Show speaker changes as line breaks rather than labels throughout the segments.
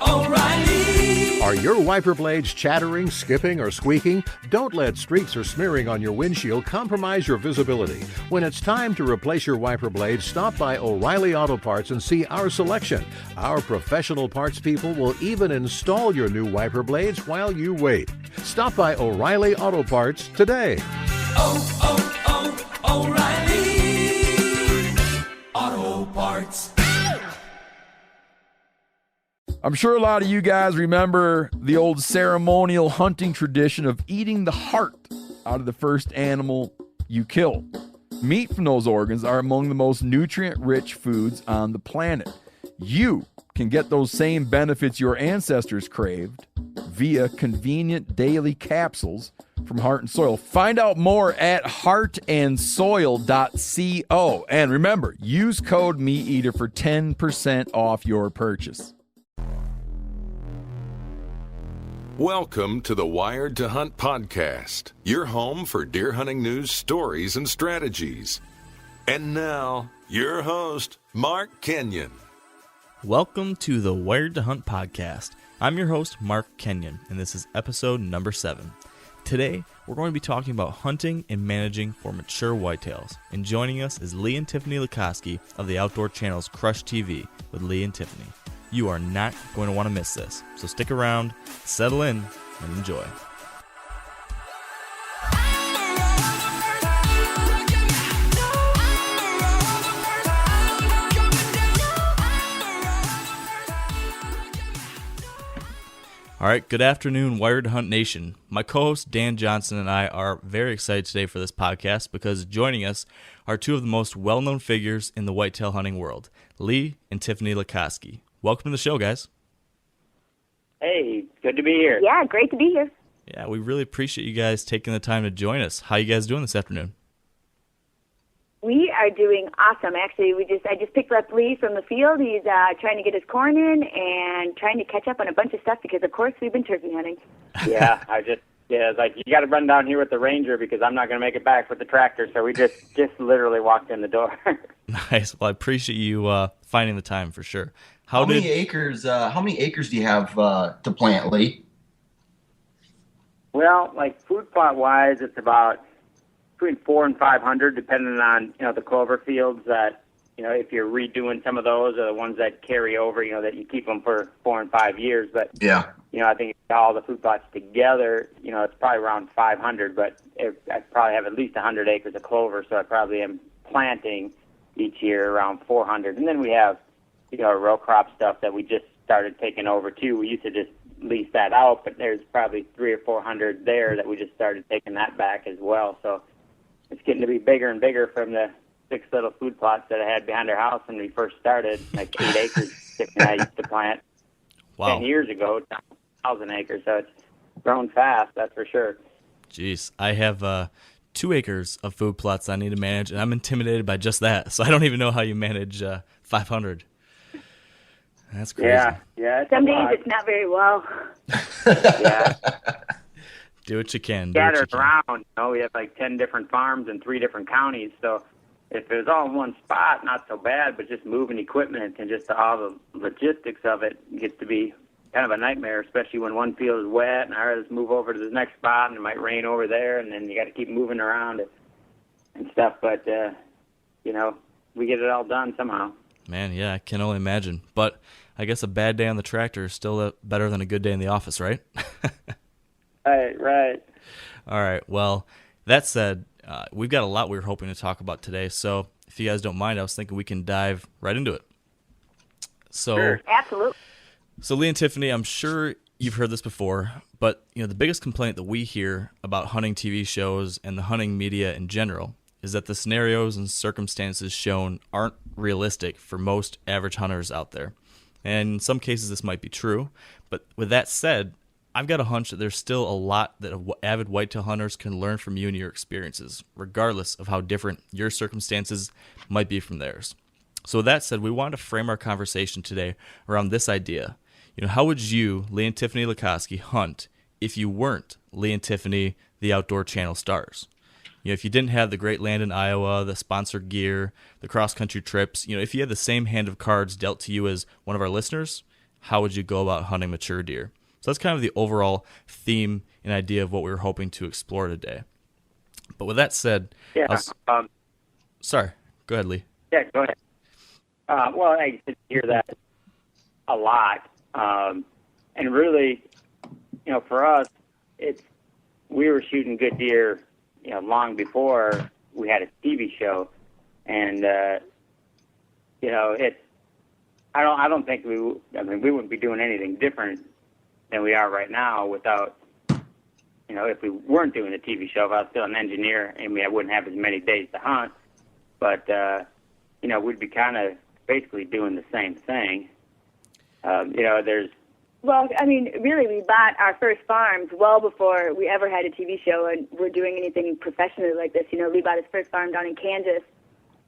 O'Reilly. Are your wiper blades chattering, skipping, or squeaking? Don't let streaks or smearing on your windshield compromise your visibility. When it's time to replace your wiper blades, stop by O'Reilly Auto Parts and see our selection. Our professional parts people will even install your new wiper blades while you wait. Stop by O'Reilly Auto Parts today. O'Reilly Auto Parts.
I'm sure a lot of you guys remember the old ceremonial hunting tradition of eating the heart out of the first animal you kill. Meat from those organs are among the most nutrient-rich foods on the planet. You can get those same benefits your ancestors craved via convenient daily capsules from Heart and Soil. Find out more at heartandsoil.co. And remember, use code MeatEater for 10% off your purchase.
Welcome to the Wired to Hunt podcast, your home for deer hunting news, stories, and strategies. And now, your host, Mark Kenyon.
Welcome to the Wired to Hunt podcast. I'm your host, Mark Kenyon, and this is episode number 7. Today, we're going to be talking about hunting and managing for mature whitetails. And joining us is Lee and Tiffany Lakosky of the Outdoor Channel's Crush TV with Lee and Tiffany. You are not going to want to miss this, so stick around, settle in, and enjoy. All right, good afternoon, Wired to Hunt Nation. My co-host Dan Johnson and I are very excited today for this podcast because joining us are two of the most well-known figures in the whitetail hunting world, Lee and Tiffany Lakosky. Welcome to the show, guys.
Hey, good to be here.
Yeah, great to be here.
Yeah, we really appreciate you guys taking the time to join us. How you guys doing this afternoon?
We are doing awesome. Actually, I just picked up Lee from the field. He's trying to get his corn in and trying to catch up on a bunch of stuff because, of course, we've been turkey hunting.
Yeah, it's like, you got to run down here with the Ranger because I'm not going to make it back with the tractor. So we just literally walked in the door.
Nice. Well, I appreciate you finding the time for sure.
How many acres do you have to plant, Lee?
Well, like food plot wise, it's about between 400 and 500, depending on the clover fields that if you're redoing some of those, are the ones that carry over, that you keep them for 4 and 5 years. But
yeah,
I think all the food plots together, it's probably around 500. But I probably have at least 100 acres of clover, so I probably am planting each year around 400. And then we have row crop stuff that we just started taking over too. We used to just lease that out, but there's probably 300 or 400 there that we just started taking that back as well. So it's getting to be bigger and bigger from the 6 little food plots that I had behind our house when we first started, like 8 acres I used to plant 10 years ago, 1,000 acres. So it's grown fast, that's for sure.
Jeez, I have 2 acres of food plots I need to manage, and I'm intimidated by just that. So I don't even know how you manage 500. That's crazy.
Yeah.
Some days it's not very well.
Yeah.
Do what you can.
Scattered around. We have like 10 different farms in 3 different counties. So if it was all in one spot, not so bad. But just moving equipment and just all the logistics of it gets to be kind of a nightmare, especially when one field is wet and all right, let's move over to the next spot and it might rain over there, and then you got to keep moving around and stuff. But we get it all done somehow.
Man, yeah, I can only imagine. But I guess a bad day on the tractor is still better than a good day in the office, right?
Right.
All right. Well, that said, we've got a lot we were hoping to talk about today. So if you guys don't mind, I was thinking we can dive right into it.
Sure.
Absolutely.
So Lee and Tiffany, I'm sure you've heard this before, but the biggest complaint that we hear about hunting TV shows and the hunting media in general is that the scenarios and circumstances shown aren't realistic for most average hunters out there. And in some cases this might be true, but with that said, I've got a hunch that there's still a lot that avid whitetail hunters can learn from you and your experiences, regardless of how different your circumstances might be from theirs. So with that said, we wanted to frame our conversation today around this idea. How would you, Lee and Tiffany Lakosky, hunt if you weren't Lee and Tiffany, the Outdoor Channel stars? if you didn't have the great land in Iowa, the sponsored gear, the cross-country trips, if you had the same hand of cards dealt to you as one of our listeners, how would you go about hunting mature deer? So that's kind of the overall theme and idea of what we were hoping to explore today. But with that said, sorry, go ahead, Lee.
Yeah, go ahead. Well, I just hear that a lot. And really, for us, we were shooting good deer, long before we had a TV show. And, I don't think we wouldn't be doing anything different than we are right now without, if we weren't doing a TV show. If I was still an engineer, and I wouldn't have as many days to hunt. But, we'd be kind of basically doing the same thing.
Well, really, we bought our first farms well before we ever had a TV show and were doing anything professionally like this. Lee bought his first farm down in Kansas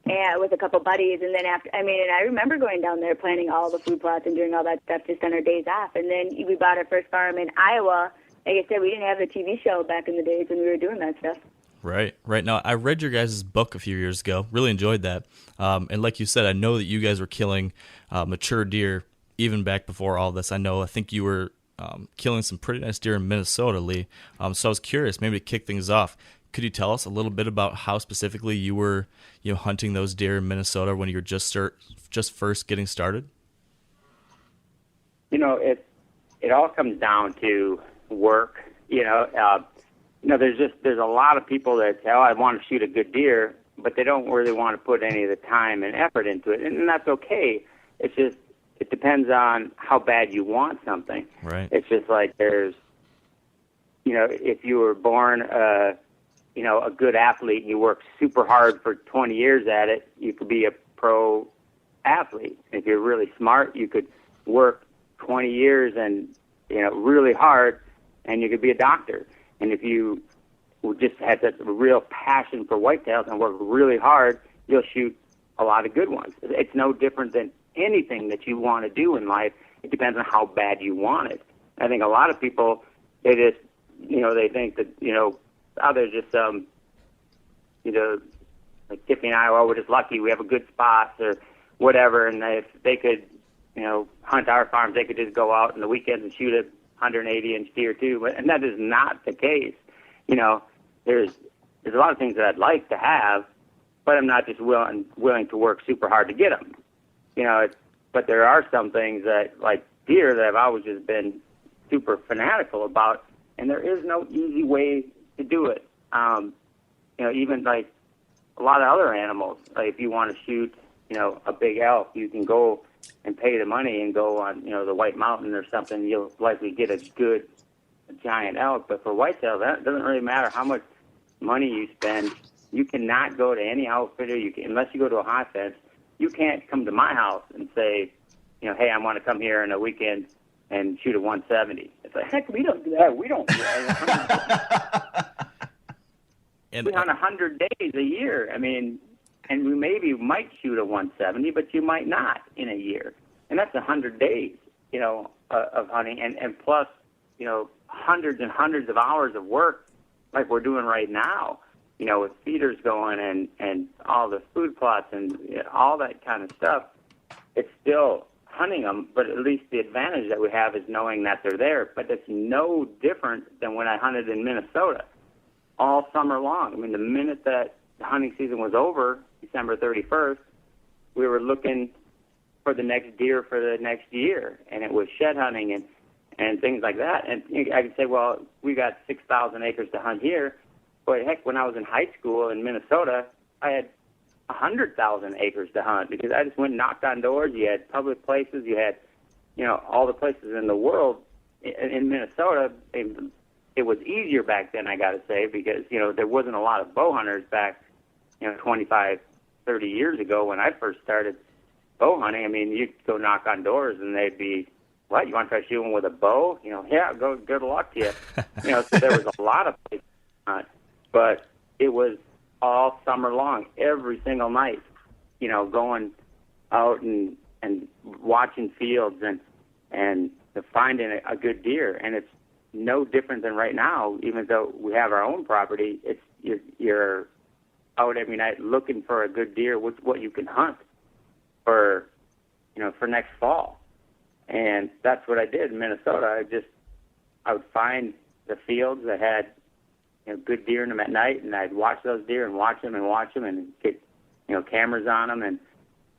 and with a couple buddies, and then and I remember going down there planting all the food plots and doing all that stuff just on our days off. And then we bought our first farm in Iowa. Like I said, we didn't have a TV show back in the days when we were doing that stuff.
Right. Now, I read your guys' book a few years ago. Really enjoyed that. And like you said, I know that you guys were killing mature deer even back before all this. I think you were killing some pretty nice deer in Minnesota, Lee. So I was curious, maybe to kick things off, could you tell us a little bit about how specifically you were, hunting those deer in Minnesota when you were just first getting started?
It all comes down to work. There's a lot of people that say, I want to shoot a good deer, but they don't really want to put any of the time and effort into it, and that's okay. It's just, it depends on how bad you want something.
Right.
It's just like there's, if you were born, a good athlete and you work super hard for 20 years at it, you could be a pro athlete. If you're really smart, you could work 20 years and, really hard, and you could be a doctor. And if you just had that real passion for whitetails and work really hard, you'll shoot a lot of good ones. It's no different than anything that you want to do in life. It depends on how bad you want it. I think a lot of people, they just, they think that, there's just like Tiffany and I, we're just lucky we have a good spot or whatever, and if they could, hunt our farms, they could just go out on the weekends and shoot a 180-inch deer too, and that is not the case. There's a lot of things that I'd like to have, but I'm not just willing to work super hard to get them. But there are some things that, like deer, that I've always just been super fanatical about, and there is no easy way to do it. Even like a lot of other animals, like if you want to shoot, a big elk, you can go and pay the money and go on, the White Mountain or something. You'll likely get a giant elk. But for whitetail, that doesn't really matter how much money you spend. You cannot go to any outfitter, unless you go to a hot fence. You can't come to my house and say, hey, I want to come here on a weekend and shoot a 170. It's like, heck, we don't do that. We don't do that. We hunt 100 days a year. And we maybe might shoot a 170, but you might not in a year. And that's 100 days, of hunting. And plus, hundreds and hundreds of hours of work like we're doing right now, with feeders going and all the food plots and all that kind of stuff. It's still hunting them, but at least the advantage that we have is knowing that they're there. But it's no different than when I hunted in Minnesota all summer long. The minute that the hunting season was over, December 31st, we were looking for the next deer for the next year, and it was shed hunting and things like that. And I could say, well, we got 6,000 acres to hunt here. But heck, when I was in high school in Minnesota, I had 100,000 acres to hunt because I just went and knocked on doors. You had public places. You had, all the places in the world. In Minnesota, it was easier back then, I got to say, because, there wasn't a lot of bow hunters back, 25, 30 years ago when I first started bow hunting. You'd go knock on doors and they'd be, what, you want to try shooting with a bow? Yeah, good luck to you. So there was a lot of places to hunt, but it was all summer long, every single night, going out and watching fields and finding a good deer. And it's no different than right now, even though we have our own property. It's you're out every night looking for a good deer, what you can hunt for, for next fall. And that's what I did in Minnesota. I would find the fields that had good deer in them at night, and I'd watch those deer and watch them and get cameras on them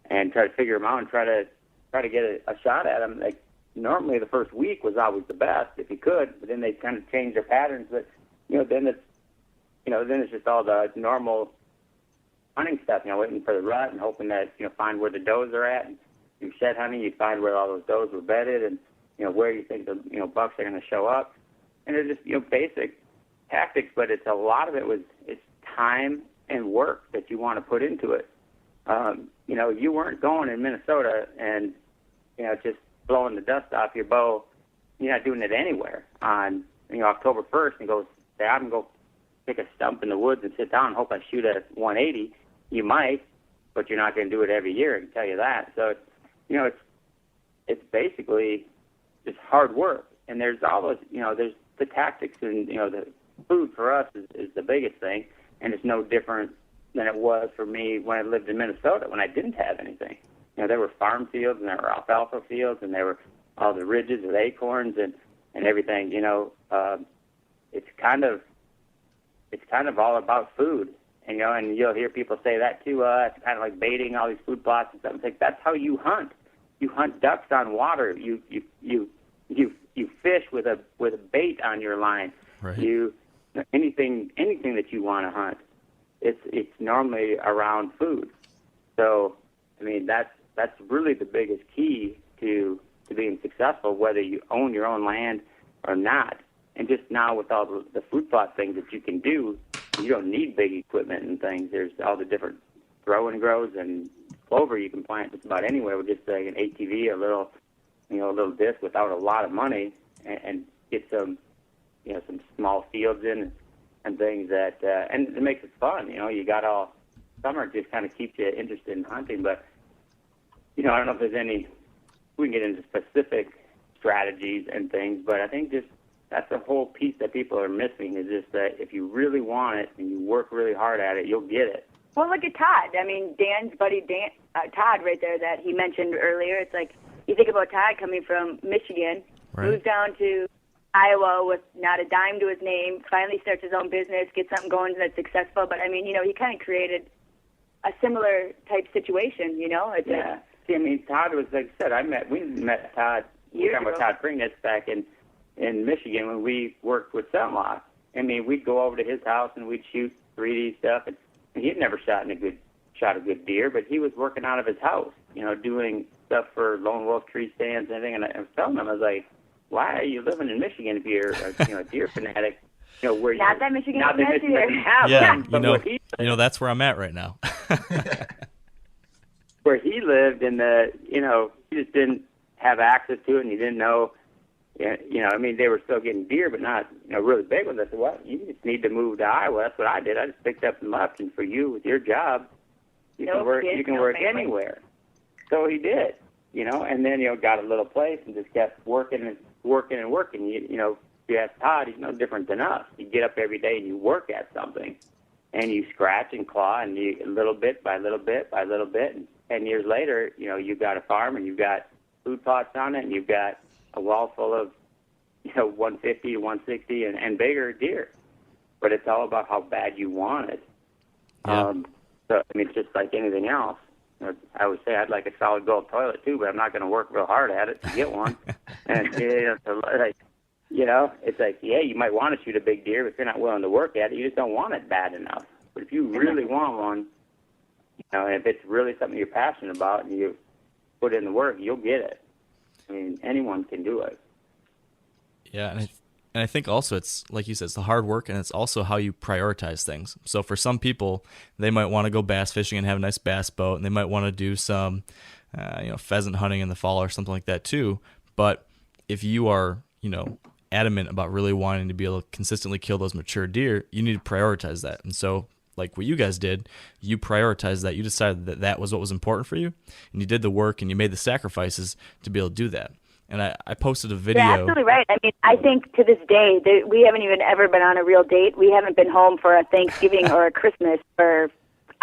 and try to figure them out and try to get a shot at them. Like normally the first week was always the best if you could, but then they kind of change their patterns. But then it's just all the normal hunting stuff. Waiting for the rut and hoping that find where the does are at. And you shed hunting, you find where all those does were bedded and where you think the bucks are going to show up. And it's just basic tactics, but it's a lot of it's time and work that you want to put into it. You weren't going in Minnesota and just blowing the dust off your bow. You're not doing it anywhere on October 1st and say I'm going to go pick a stump in the woods and sit down and hope I shoot at 180. You might, but you're not going to do it every year. I can tell you that. So it's basically just hard work. And there's all those there's the tactics and the food for us is the biggest thing, and it's no different than it was for me when I lived in Minnesota when I didn't have anything. There were farm fields and there were alfalfa fields and there were all the ridges with acorns and everything. It's kind of all about food, and you'll hear people say that too. It's kind of like baiting all these food plots and stuff. It's like that's how you hunt. You hunt ducks on water. You fish with a bait on your line.
Right.
Anything that you want to hunt, it's normally around food. So that's really the biggest key to being successful, whether you own your own land or not. And just now with all the food plot things that you can do, you don't need big equipment and things. There's all the different throw and grows and clover you can plant just about anywhere with just like an ATV, a little disc without a lot of money, and get some small fields in and things that and it makes it fun. You got all summer, it just kind of keeps you interested in hunting. But I don't know if there's any. We can get into specific strategies and things, but I think just that's the whole piece that people are missing is just that if you really want it and you work really hard at it, you'll get it.
Well, look at Todd. Dan's buddy Todd right there that he mentioned earlier. It's like you think about Todd coming from Michigan, moves down to Iowa with not a dime to his name, finally starts his own business, gets something going that's successful. But, he kind of created a similar type situation, It's
yeah. Todd was, like I said, we met Todd, Todd Pringnitz back in Michigan when we worked with Sunlock. We'd go over to his house and we'd shoot 3D stuff, and he'd never shot a good deer, but he was working out of his house, doing stuff for lone wolf tree stands and everything. And I was telling him, I was like, why are you living in Michigan if you're a deer fanatic? Where
not that Michigan
not that Michigan doesn't have
yeah,
them,
that's where I'm at right now.
Where he lived in he just didn't have access to it, and he didn't know. They were still getting deer, but not, really big ones. I said, well, you just need to move to Iowa. That's what I did. I just picked up and left. And for you, with your job, you can work anywhere. So he did, and then, got a little place and just kept working and working and working. If you ask Todd, he's no different than us. You get up every day and you work at something, and you scratch and claw, and you little bit by little bit by little bit. And 10 years later, you've got a farm and you've got food plots on it, and you've got a wall full of 150 to 160 and bigger deer. But it's all about how bad you want it.
Yeah.
It's just like anything else. I would say I'd like a solid gold toilet too, but I'm not going to work real hard at it to get one. And it's like, yeah, you might want to shoot a big deer, but if you're not willing to work at it, you just don't want it bad enough. But if you really want one, and if it's really something you're passionate about and you put in the work, you'll get it. Anyone can do it.
Yeah, and I think also it's, like you said, it's the hard work, and it's also how you prioritize things. So for some people, they might want to go bass fishing and have a nice bass boat, and they might want to do some pheasant hunting in the fall or something like that too. But if you are, adamant about really wanting to be able to consistently kill those mature deer, you need to prioritize that. And so like what you guys did, you prioritized that. You decided that was what was important for you, and you did the work and you made the sacrifices to be able to do that. And I posted a
You're
video.
absolutely right. I mean, I think to this day that we haven't even ever been on a real date. We haven't been home for a Thanksgiving or a Christmas for,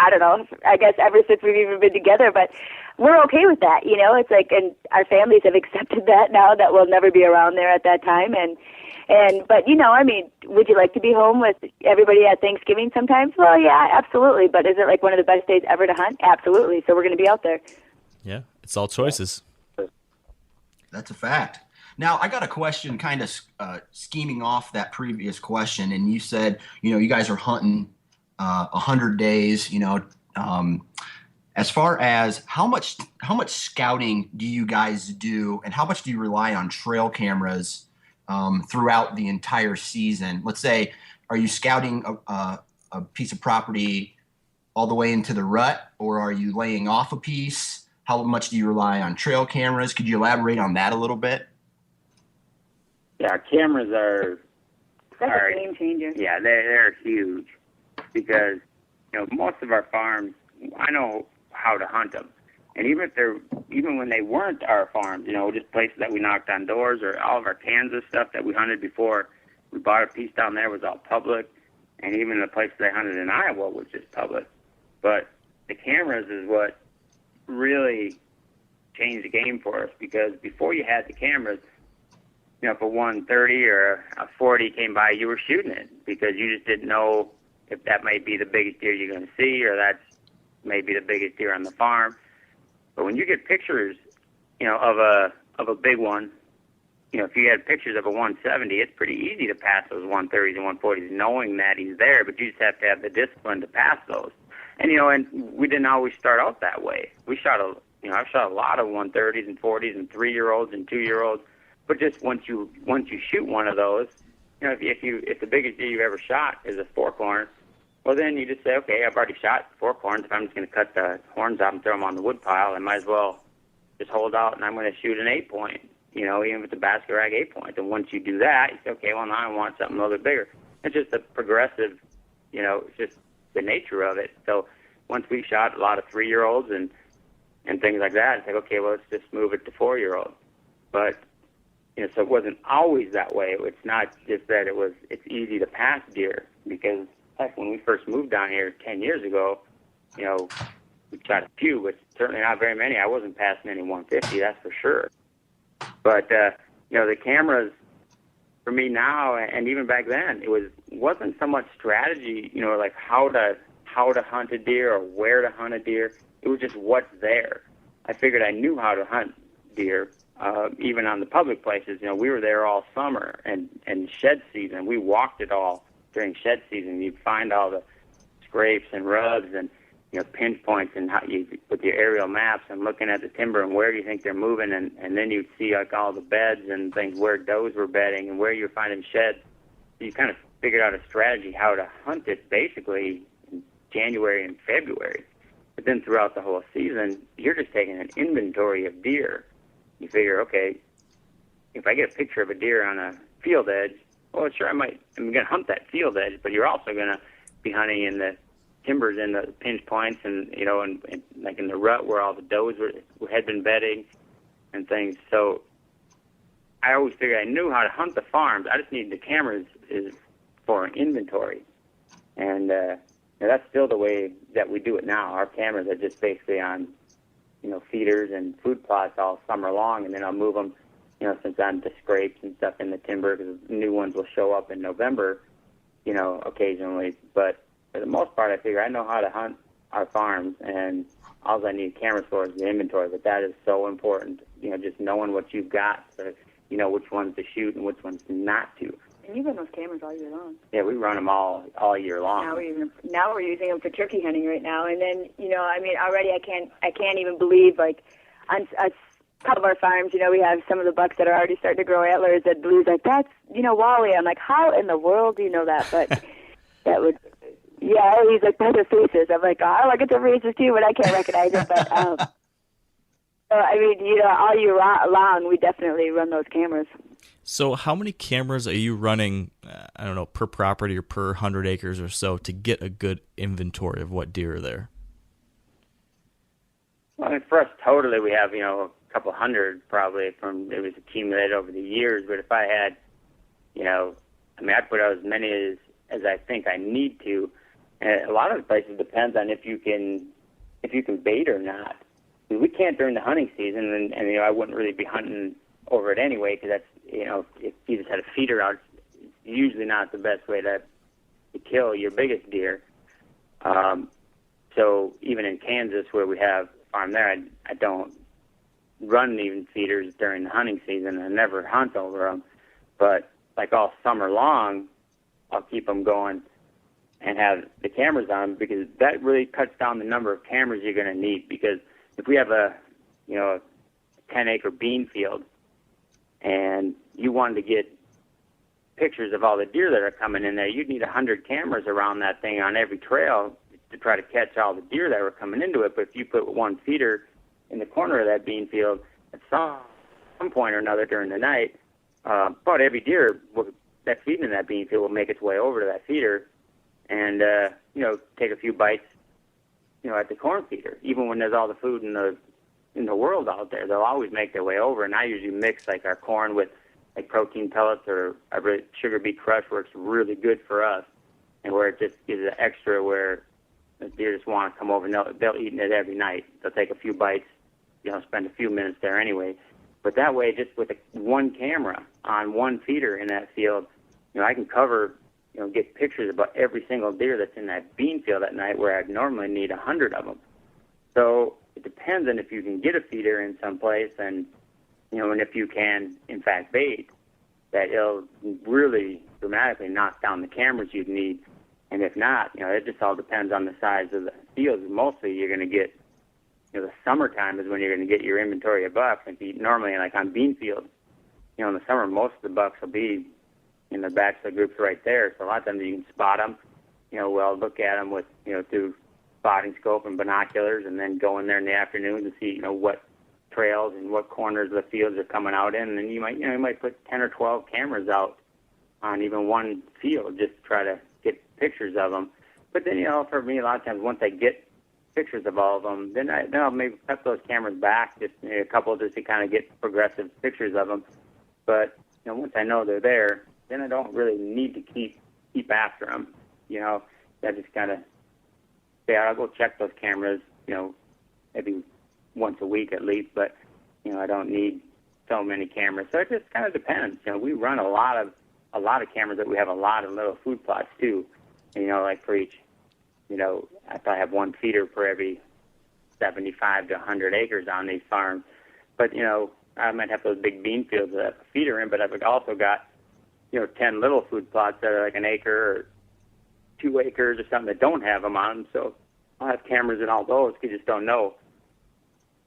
I don't know, I guess ever since we've even been together. But we're okay with that, you know. It's like, and our families have accepted that now that we'll never be around there at that time. But you know, I mean, would you like to be home with everybody at Thanksgiving sometimes? Well, yeah, absolutely. But is it like one of the best days ever to hunt? Absolutely. So we're going to be out there.
Yeah, it's all choices.
That's a fact. Now, I got a question kind of scheming off that previous question. And you said, you know, you guys are hunting 100 days, you know. As far as how much scouting do you guys do, and how much do you rely on trail cameras throughout the entire season? Let's say, are you scouting a piece of property all the way into the rut, or are you laying off a piece? How much do you rely on trail cameras? Could you elaborate on that a little bit?
Yeah, our cameras are
That's a game changer.
Yeah, they're huge because, you know, most of our farms, I know how to hunt them. And even when they weren't our farms, you know, just places that we knocked on doors, or all of our Kansas stuff that we hunted before we bought a piece down there was all public. And even the places I hunted in Iowa was just public. But the cameras is what really changed the game for us, because before you had the cameras, you know, if a 130 or a 40 came by, you were shooting it because you just didn't know if that might be the biggest deer you're going to see, or that's maybe the biggest deer on the farm. But when you get pictures, you know, of a big one, you know, if you had pictures of a 170, it's pretty easy to pass those 130s and 140s knowing that he's there, but you just have to have the discipline to pass those. And, you know, and we didn't always start out that way. I've shot a lot of 130s and 40s and 3-year-olds and 2-year-olds, but just once you shoot one of those, you know, if the biggest deer you've ever shot is a forkhorn, well, then you just say, okay, I've already shot forkhorns. If I'm just going to cut the horns off and throw them on the wood pile, I might as well just hold out and I'm going to shoot an 8-point, you know, even if it's a basket rag 8-point. And once you do that, you say, okay, well, now I want something a little bit bigger. It's just a progressive, you know, it's just the nature of it. So once we shot a lot of 3-year-olds and things like that, it's like, okay, well, let's just move it to 4-year-olds. But, you know, so it wasn't always that way. It's not just that it's easy to pass deer, because heck, when we first moved down here 10 years ago, you know, we shot a few, but certainly not very many. I wasn't passing any 150, that's for sure. But, you know, the cameras, for me now, and even back then, it wasn't so much strategy, you know, like how to hunt a deer or where to hunt a deer. It was just what's there. I figured I knew how to hunt deer, even on the public places. You know, we were there all summer, and shed season, we walked it all during shed season. You'd find all the scrapes and rubs and, you know, pinch points, and how you with your aerial maps and looking at the timber and where do you think they're moving, and then you'd see like all the beds and things where does were bedding and where you're finding sheds. So you kind of figured out a strategy how to hunt it basically in January and February. But then throughout the whole season, you're just taking an inventory of deer. You figure, okay, if I get a picture of a deer on a field edge, well, sure, I'm going to hunt that field edge, but you're also going to be hunting in the timbers and the pinch points, and, you know, and like in the rut where all the does had been bedding and things. So I always figured I knew how to hunt the farms. I just needed the cameras for an inventory. And that's still the way that we do it now. Our cameras are just basically on, you know, feeders and food plots all summer long, and then I'll move them, you know, since I'm to scrapes and stuff in the timber, because new ones will show up in November, you know, occasionally. But for the most part, I figure I know how to hunt our farms, and all I need cameras for is the inventory. But that is so important, you know, just knowing what you've got, so you know which ones to shoot and which ones not to.
And you run those cameras all year long.
Yeah, we run them all year long.
Now we're using them for turkey hunting right now, and then, you know, I mean, already I can't even believe, like, on a couple of our farms, you know, we have some of the bucks that are already starting to grow antlers, that Blue's like, that's, you know, Wally. I'm like, how in the world do you know that? But that would, yeah, he's like, those are faces. I'm like, oh, I look at the faces too, but I can't recognize it. But, so, I mean, you know, all year long, we definitely run those cameras.
So how many cameras are you running, I don't know, per property or per 100 acres or so to get a good inventory of what deer are there?
Well, I mean, for us, totally, we have, you know, couple hundred probably from it was accumulated over the years. But if I had, I put out as many as I think I need to. And a lot of the places depends on if you can bait or not. We can't during the hunting season, and I wouldn't really be hunting over it anyway, because that's, if you just had a feeder out, it's usually not the best way to kill your biggest deer. So even in Kansas, where we have a farm there, I don't run even feeders during the hunting season. I never hunt over them, but like all summer long, I'll keep them going and have the cameras on, because that really cuts down the number of cameras you're going to need. Because if we have a 10-acre bean field and you wanted to get pictures of all the deer that are coming in there, you'd need 100 cameras around that thing on every trail to try to catch all the deer that were coming into it. But if you put one feeder in the corner of that bean field at some point or another during the night, about every deer that's feeding in that bean field will make its way over to that feeder and take a few bites, at the corn feeder. Even when there's all the food in the world out there, they'll always make their way over. And I usually mix like our corn with like protein pellets, or sugar beet crush works really good for us, and where it just gives an extra where the deer just want to come over and they'll eat it every night. They'll take a few bites, spend a few minutes there anyway. But that way, just with one camera on one feeder in that field, I can cover, get pictures about every single deer that's in that bean field at night, where I'd normally need 100 of them. So it depends on if you can get a feeder in some place, and and if you can, in fact, bait, that it'll really dramatically knock down the cameras you'd need. And if not, it just all depends on the size of the fields. Mostly you're going to get, the summertime is when you're going to get your inventory of bucks. And normally, like on bean fields, in the summer, most of the bucks will be in the bachelor groups right there. So a lot of times you can spot them. We'll look at them with, through spotting scope and binoculars, and then go in there in the afternoon to see, what trails and what corners of the fields are coming out in. And then you might put 10 or 12 cameras out on even one field just to try to get pictures of them. But then, for me, a lot of times once I get pictures of all of them, then I'll maybe cut those cameras back, just a couple, just to kind of get progressive pictures of them. But, once I know they're there, then I don't really need to keep after them. I just kind of say, I'll go check those cameras, maybe once a week at least, but, I don't need so many cameras. So it just kind of depends. We run a lot of cameras, that we have a lot of little food plots too. And, like for each, I probably have one feeder for every 75 to 100 acres on these farms. But, I might have those big bean fields that I have a feeder in, but I've also got, 10 little food plots that are like an acre or 2 acres or something that don't have them on them. So I'll have cameras in all those, because you just don't know,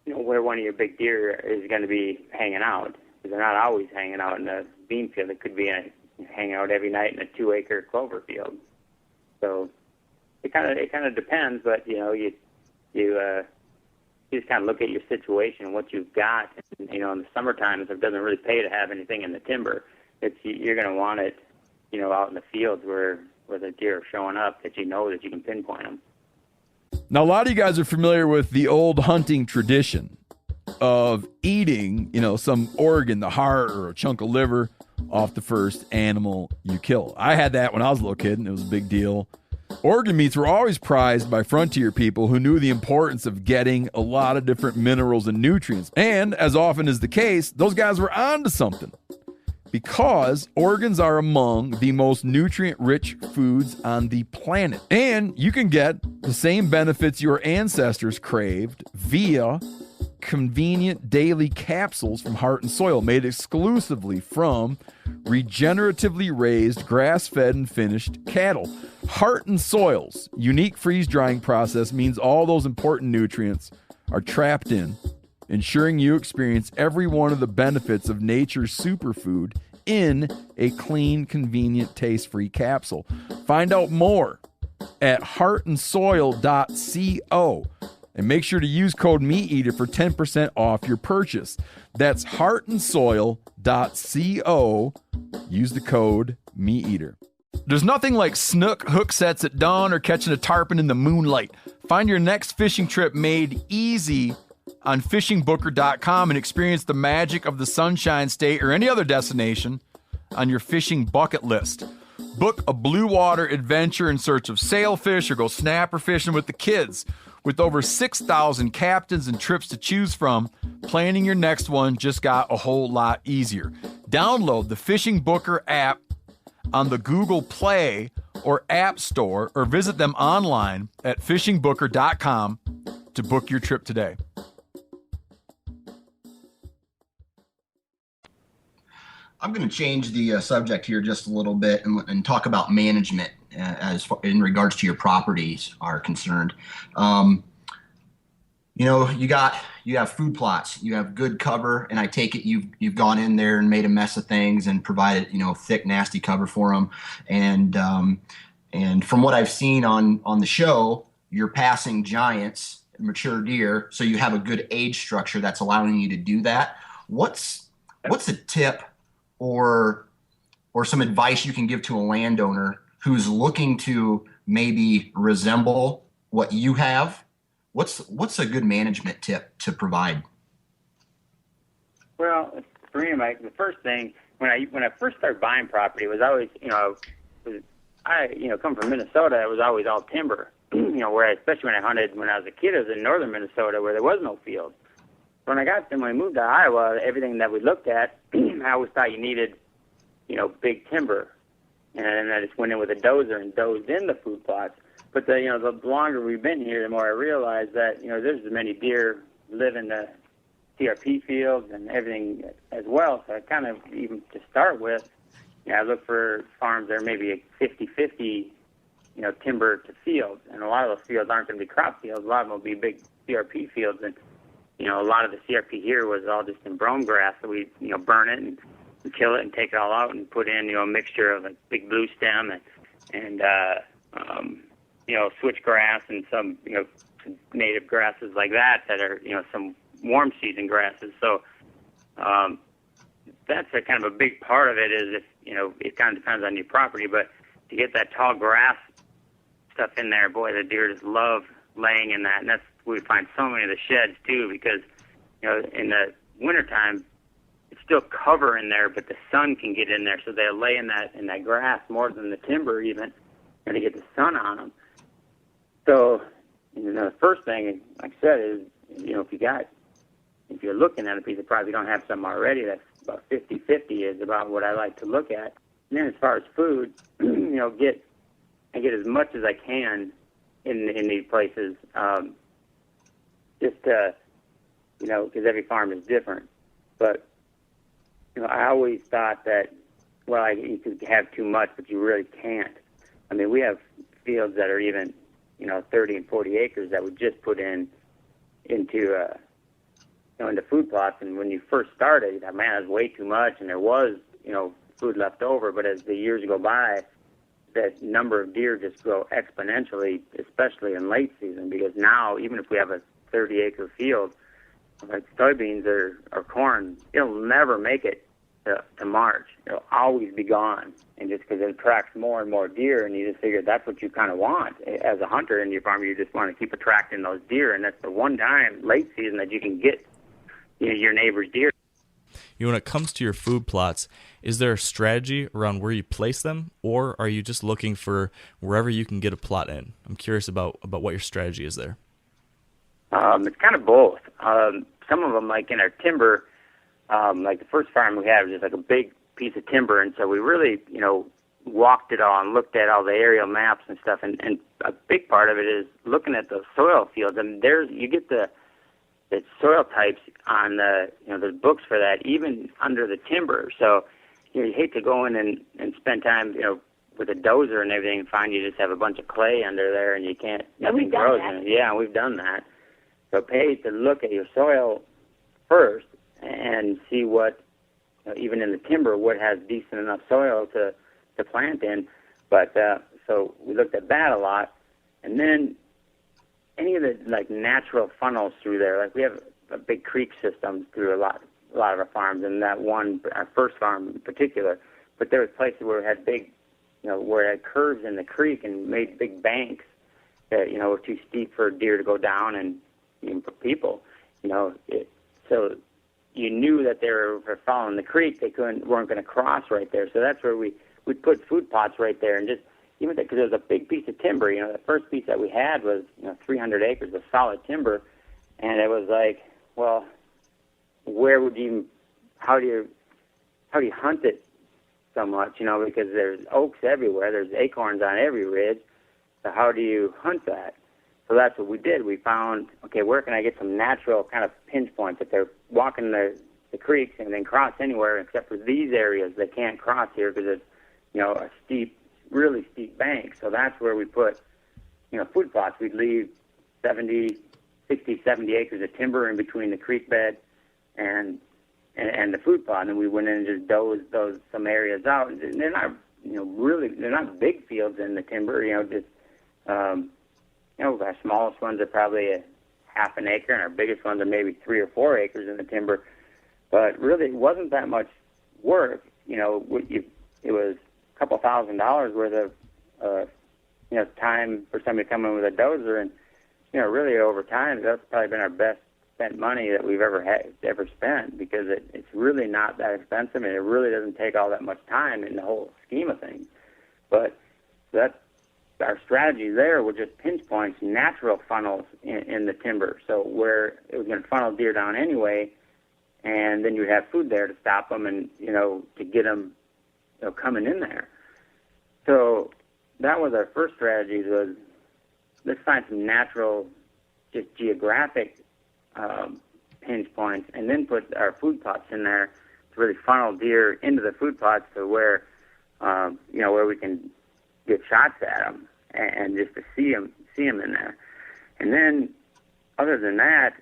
where one of your big deer is going to be hanging out. Because they're not always hanging out in a bean field. It could be hanging out every night in a 2-acre clover field. So it kind of depends, but you just kind of look at your situation and what you've got. And, in the summertime, it doesn't really pay to have anything in the timber. You're going to want it, out in the fields where the deer are showing up, that that you can pinpoint them.
Now, a lot of you guys are familiar with the old hunting tradition of eating, some organ, the heart or a chunk of liver, off the first animal you kill. I had that when I was a little kid, and it was a big deal. Organ meats were always prized by frontier people who knew the importance of getting a lot of different minerals and nutrients. And as often is the case, those guys were onto something, because organs are among the most nutrient-rich foods on the planet. And you can get the same benefits your ancestors craved via convenient daily capsules from Heart and Soil, made exclusively from regeneratively raised, grass-fed, and finished cattle. Heart and Soil's unique freeze-drying process means all those important nutrients are trapped in, ensuring you experience every one of the benefits of nature's superfood in a clean, convenient, taste-free capsule. Find out more at heartandsoil.co, and make sure to use code MeatEater for 10% off your purchase. That's heartandsoil.co. Use the code MeatEater. There's nothing like snook hook sets at dawn or catching a tarpon in the moonlight. Find your next fishing trip made easy on fishingbooker.com and experience the magic of the Sunshine State or any other destination on your fishing bucket list. Book a blue water adventure in search of sailfish or go snapper fishing with the kids. With over 6,000 captains and trips to choose from, planning your next one just got a whole lot easier. Download the Fishing Booker app on the Google Play or App Store, or visit them online at fishingbooker.com to book your trip today.
I'm going to change the subject here just a little bit and talk about management as far, in regards to your properties are concerned. You know, you have food plots, you have good cover, and I take it you've gone in there and made a mess of things and provided, you know, thick, nasty cover for them. And from what I've seen on the show, you're passing giants, mature deer, so you have a good age structure that's allowing you to do that. What's a tip or some advice you can give to a landowner who's looking to maybe resemble what you have? What's a good management tip to provide?
Well, for me, Mike, the first thing when I first started buying property, it was always, I come from Minnesota, it was always all timber. Where especially when I hunted when I was a kid, it was in northern Minnesota where there was no field. When I moved to Iowa, everything that we looked at, I always thought you needed, big timber, and I just went in with a dozer and dozed in the food plots. But the longer we've been here, the more I realized that there's as many deer live in the CRP fields and everything as well. So I kind of, even to start with, I look for farms that are maybe 50-50, timber to fields. And a lot of those fields aren't going to be crop fields. A lot of them will be big CRP fields. And, a lot of the CRP here was all just in brome grass. So we, burn it and kill it and take it all out and put in, a mixture of a big blue stem and switchgrass and some, some native grasses like that are, some warm season grasses. So that's a kind of a big part of it is if, it kind of depends on your property, but to get that tall grass stuff in there, boy, the deer just love laying in that. And that's where we find so many of the sheds too, because, in the wintertime, it's still cover in there, but the sun can get in there. So they'll lay in that grass more than the timber even, and to get the sun on them. So, the first thing, like I said, is, if you're looking at a piece of property, you don't have something already that's about 50-50 is about what I like to look at. And then as far as food, I get as much as I can in these places, just to, because every farm is different. But, I always thought that, you could have too much, but you really can't. I mean, we have fields that are even, 30 and 40 acres that we just put into food plots. And when you first started, you thought, man, that's way too much. And there was, food left over. But as the years go by, that number of deer just grow exponentially, especially in late season. Because now, even if we have a 30-acre field, like soybeans or corn, it'll never make it to March. It'll always be gone. And just because it attracts more and more deer, and you just figure that's what you kind of want. As a hunter in your farm, you just want to keep attracting those deer, and that's the one time, late season, that you can get your neighbor's deer.
When it comes to your food plots, is there a strategy around where you place them, or are you just looking for wherever you can get a plot in? I'm curious about what your strategy is there.
It's kind of both. Some of them, like in our timber, like the first farm we had was just like a big piece of timber, and so we really, walked it all and looked at all the aerial maps and stuff, and a big part of it is looking at the soil fields, and you get the soil types on there's books for that, even under the timber. So you hate to go in and spend time, with a dozer and everything and find you just have a bunch of clay under there and you can't, nothing grows in it. Yeah, we've done that. So it pays to look at your soil first and see what, even in the timber, what has decent enough soil to plant in. But so we looked at that a lot. And then any of the natural funnels through there, like we have a big creek system through a lot of our farms, and that one, our first farm in particular. But there was places where it had big, where it had curves in the creek and made big banks that were too steep for deer to go down and even for people. So you knew that they were following the creek. They weren't going to cross right there. So that's where we put food plots right there, and just even because it was a big piece of timber. The first piece that we had was 300 acres of solid timber, and it was like, well, where would you, how do you hunt it so much? Because there's oaks everywhere, there's acorns on every ridge. So how do you hunt that? So that's what we did. We found, okay, where can I get some natural kind of pinch points? If they're walking the creeks and then cross anywhere except for these areas, they can't cross here because it's, a steep, really steep bank. So that's where we put, food plots. We'd leave 60, 70 acres of timber in between the creek bed and the food plot. And we went in and just dozed some areas out. And they're not, they're not big fields in the timber, our smallest ones are probably a half an acre, and our biggest ones are maybe 3 or 4 acres in the timber. But really, it wasn't that much work. It was a couple $1,000s worth of, time for somebody to come in with a dozer, and really over time, that's probably been our best spent money that we've ever spent, because it's really not that expensive, and it really doesn't take all that much time in the whole scheme of things. But that's our strategy there were just pinch points, natural funnels in the timber. So where it was going to funnel deer down anyway, and then you'd have food there to stop them and, to get them coming in there. So that was our first strategy, was let's find some natural, just geographic pinch points, and then put our food plots in there to really funnel deer into the food plots to where, where we can get shots at them and just to see them in there. And then, other than that,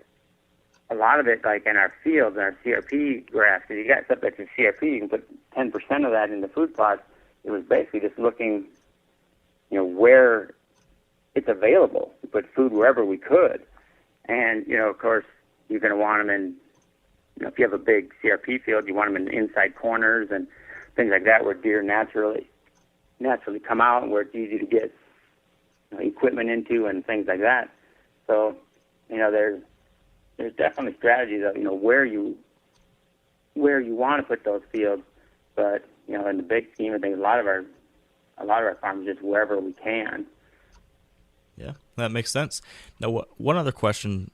a lot of it, like in our fields, in our CRP grass, because you got stuff that's in CRP, you can put 10% of that in the food plots. It was basically just looking, where it's available. We put food wherever we could. And, of course, you're going to want them in, if you have a big CRP field, you want them in inside corners and things like that where deer naturally come out and where it's easy to get equipment into and things like that. So, there's definitely strategies of, where you want to put those fields, but, in the big scheme of things, a lot of our farms just wherever we can.
Yeah, that makes sense. Now, one other question,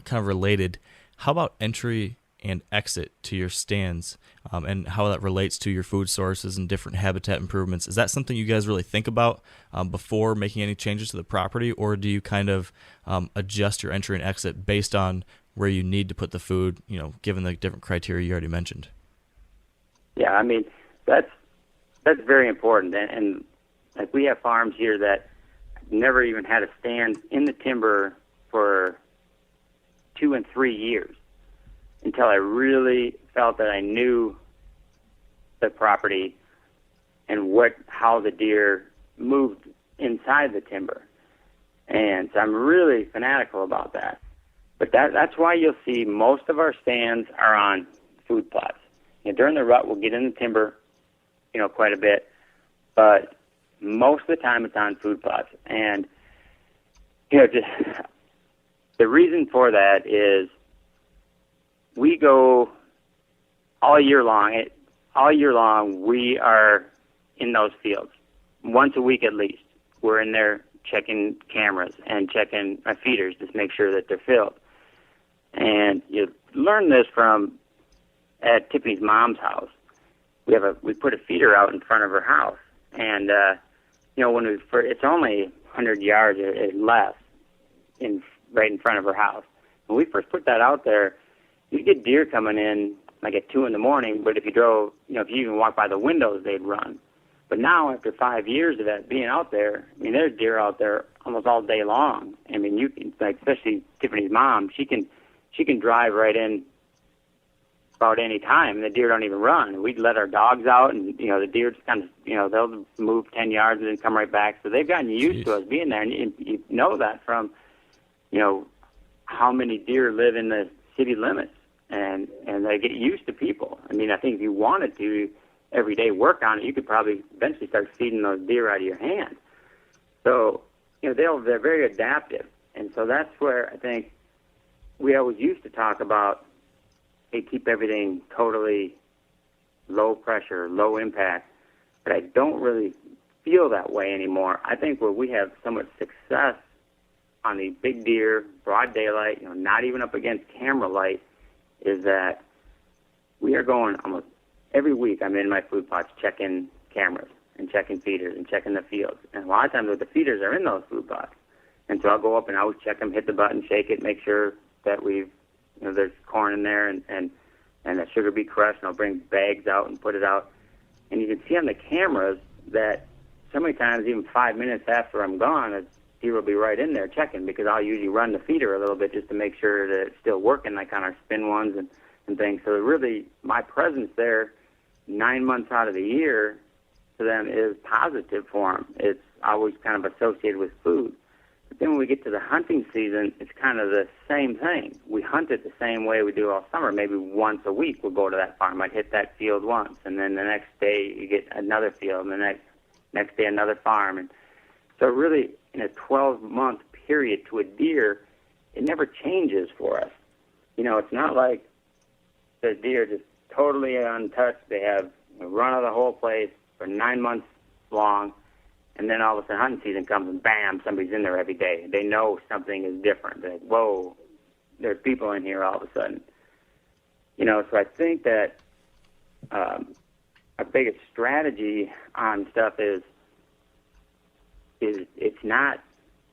kind of related, how about entry and exit to your stands, and how that relates to your food sources and different habitat improvements? Is that something you guys really think about before making any changes to the property, or do you kind of adjust your entry and exit based on where you need to put the food, given the different criteria you already mentioned?
Yeah, I mean, that's very important. And like, we have farms here that never even had a stand in the timber for 2 and 3 years, until I really felt that I knew the property and how the deer moved inside the timber. And so I'm really fanatical about that. But that's why you'll see most of our stands are on food plots. During the rut, we'll get in the timber, quite a bit, but most of the time it's on food plots. And, just the reason for that is we go all year long. All year long, we are in those fields once a week at least. We're in there checking cameras and checking our feeders to make sure that they're filled. And you learn this at Tiffany's mom's house. We put a feeder out in front of her house, and it's only 100 yards or less right in front of her house. When we first put that out there, you get deer coming in like at 2 a.m, but if you drove, if you even walk by the windows, they'd run. But now, after 5 years of that being out there, I mean, there's deer out there almost all day long. I mean, you can, especially Tiffany's mom, she can drive right in about any time, and the deer don't even run. We'd let our dogs out, and the deer just kind of, they'll move 10 yards and then come right back. So they've gotten used to us being there, and you know that from, how many deer live in the city limits, and they get used to people. I mean, I think if you wanted to every day work on it, you could probably eventually start feeding those deer out of your hand. So, they're very adaptive, and so that's where I think we always used to talk about, hey, keep everything totally low pressure, low impact, but I don't really feel that way anymore. I think where we have so much success on the big deer, broad daylight, not even up against camera light, is that we are going almost every week. I'm in my food plots checking cameras and checking feeders and checking the fields. And a lot of times the feeders are in those food plots. And so I'll go up and I always check them, hit the button, shake it, make sure that there's corn in there and the sugar beet crushed, and I'll bring bags out and put it out. And you can see on the cameras that so many times, even 5 minutes after I'm gone, a deer will be right in there checking, because I'll usually run the feeder a little bit just to make sure that it's still working, like on our spin ones and things. So really, my presence there 9 months out of the year to them is positive for them. It's always kind of associated with food. But then when we get to the hunting season, it's kind of the same thing. We hunt it the same way we do all summer. Maybe once a week we'll go to that farm. I'd hit that field once, and then the next day you get another field, and the next day another farm. And so really, in a 12-month period to a deer, it never changes for us. It's not like the deer just totally untouched. They have a run of the whole place for 9 months long, and then all of a sudden hunting season comes and bam, somebody's in there every day. They know something is different. They're like, whoa, there's people in here all of a sudden. So I think that our biggest strategy on stuff is it's not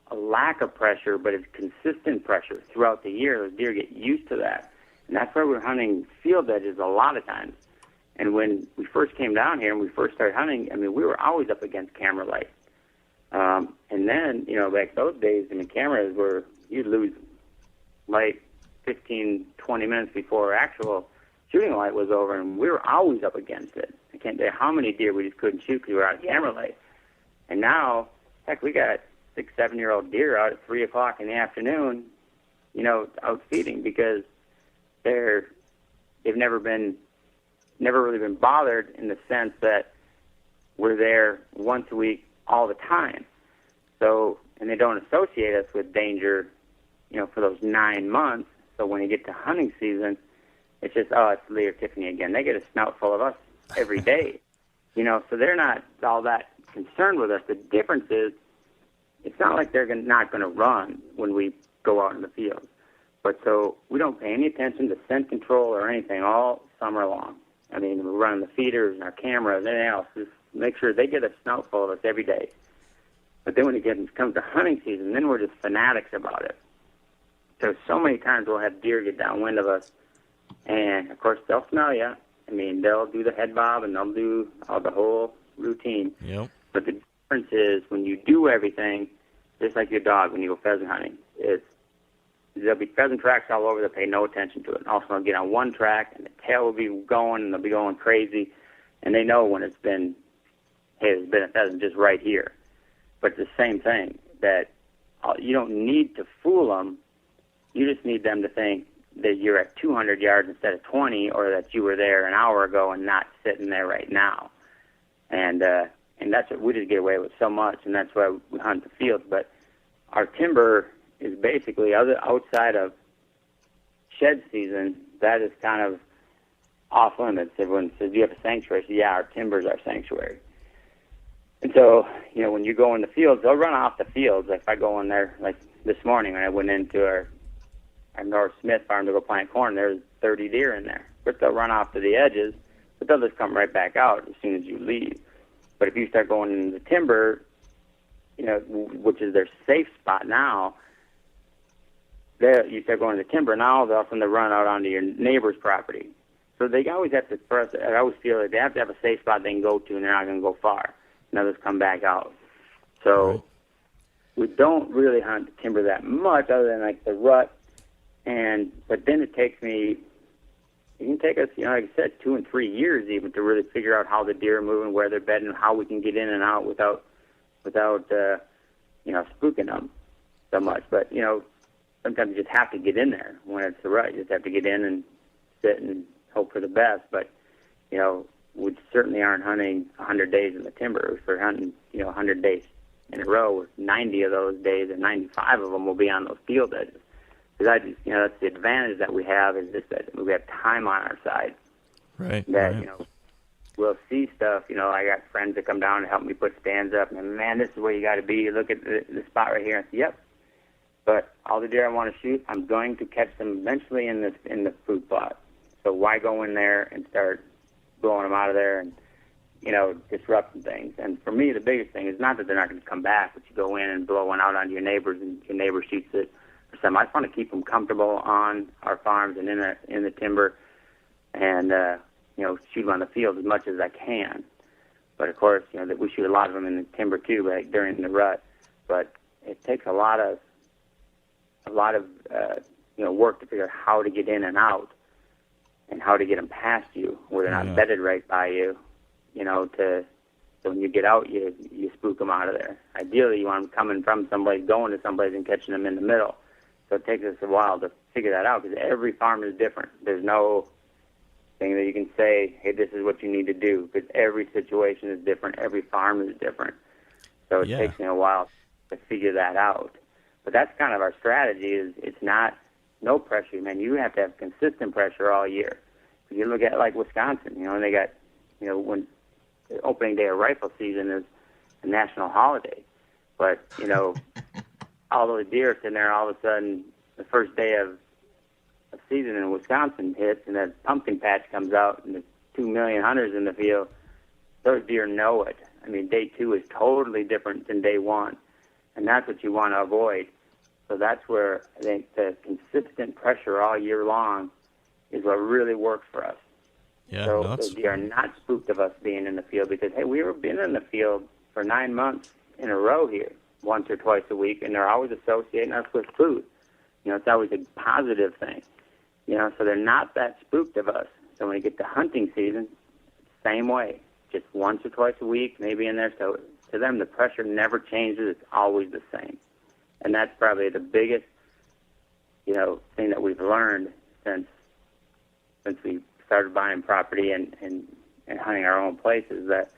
a lack of pressure, but it's consistent pressure throughout the year. Those deer get used to that. And that's why we're hunting field edges a lot of times. And when we first came down here and we first started hunting, we were always up against camera light. And then, back those days, cameras were, you'd lose light 15, 20 minutes before actual shooting light was over, and we were always up against it. I can't tell you how many deer we just couldn't shoot because we were out of camera light. And now, heck, we got 6, 7-year-old deer out at 3 o'clock in the afternoon, out feeding, because they've never really been bothered in the sense that we're there once a week all the time. So, and they don't associate us with danger, for those 9 months. So when you get to hunting season, it's just, it's Lee or Tiffany again. They get a snout full of us every day, so they're not all that concerned with us. The difference is, it's not like they're not going to run when we go out in the field. But so we don't pay any attention to scent control or anything all summer long. We're running the feeders and our cameras and everything else. Just make sure they get a snout full of us every day. But then when it comes to hunting season, then we're just fanatics about it. So many times we'll have deer get downwind of us, and of course they'll smell you. They'll do the head bob and they'll do the whole routine.
Yep.
But the difference is when you do everything, just like your dog when you go pheasant hunting, there'll be pheasant tracks all over that pay no attention to it. And also they'll get on one track and the tail will be going and they'll be going crazy, and they know when there's been a pheasant just right here. But it's the same thing, that you don't need to fool them. You just need them to think that you're at 200 yards instead of 20, or that you were there an hour ago and not sitting there right now. And that's what we just get away with so much, and that's why we hunt the fields. But our timber is basically, outside of shed season, that is kind of off limits. Everyone says, do you have a sanctuary? So, yeah, our timber's our sanctuary. And so, when you go in the fields, they'll run off the fields. Like if I go in there, like this morning when I went into our North Smith farm to go plant corn, there's 30 deer in there. But they'll run off to the edges, but they'll just come right back out as soon as you leave. But if you start going into the timber, which is their safe spot now, you start going to the timber, now they'll often run out onto your neighbor's property. So they always have to, I always feel that they have to have a safe spot they can go to, and they're not going to go far. And they'll just come back out. So we don't really hunt the timber that much, other than like the rut. But then it can take us, like I said, 2 and 3 years even to really figure out how the deer are moving, where they're bedding, how we can get in and out without spooking them so much. But, sometimes you just have to get in there when it's the rut. You just have to get in and sit and hope for the best. But, we certainly aren't hunting 100 days in the timber. If we're hunting, 100 days in a row, 90 of those days and 95 of them will be on those field edges. because I just, that's the advantage that we have, is just that we have time on our side.
Right.
That,
right.
We'll see stuff. I got friends that come down and help me put stands up, and man, this is where you got to be. Look at the spot right here. I say, yep. But all the deer I want to shoot, I'm going to catch them eventually in the food plot. So why go in there and start blowing them out of there and disrupting things? And for me, the biggest thing is not that they're not going to come back, but you go in and blow one out onto your neighbors, and your neighbor shoots it or something. I just want to keep them comfortable on our farms and in the timber, and shoot them on the field as much as I can. But of course, that we shoot a lot of them in the timber too, like during the rut. But it takes a lot of work to figure out how to get in and out, and how to get them past you where they're not bedded right by you. So when you get out, you spook them out of there. Ideally, you want them coming from someplace, going to someplace, and catching them in the middle. So it takes us a while to figure that out, because every farm is different. There's no thing that you can say, hey, this is what you need to do, because every situation is different. Every farm is different. So it takes me a while to figure that out. But that's kind of our strategy. Is it's not no pressure, man. You have to have consistent pressure all year. If you look at like Wisconsin, and they got, when the opening day of rifle season is a national holiday, but all those deer sitting there, all of a sudden the first day of season in Wisconsin hits, and that pumpkin patch comes out, and there's 2 million hunters in the field. Those deer know it. I mean, day 2 is totally different than day 1, and that's what you want to avoid. So that's where I think the consistent pressure all year long is what really works for us.
Yeah,
so
no,
those deer are not spooked of us being in the field, because, hey, we were been in the field for 9 months in a row here, once or twice a week, and they're always associating us with food. It's always a positive thing. So they're not that spooked of us. So when you get to hunting season, same way, just once or twice a week, maybe in there. So to them, the pressure never changes. It's always the same. And that's probably the biggest, thing that we've learned since we started buying property and hunting our own places, that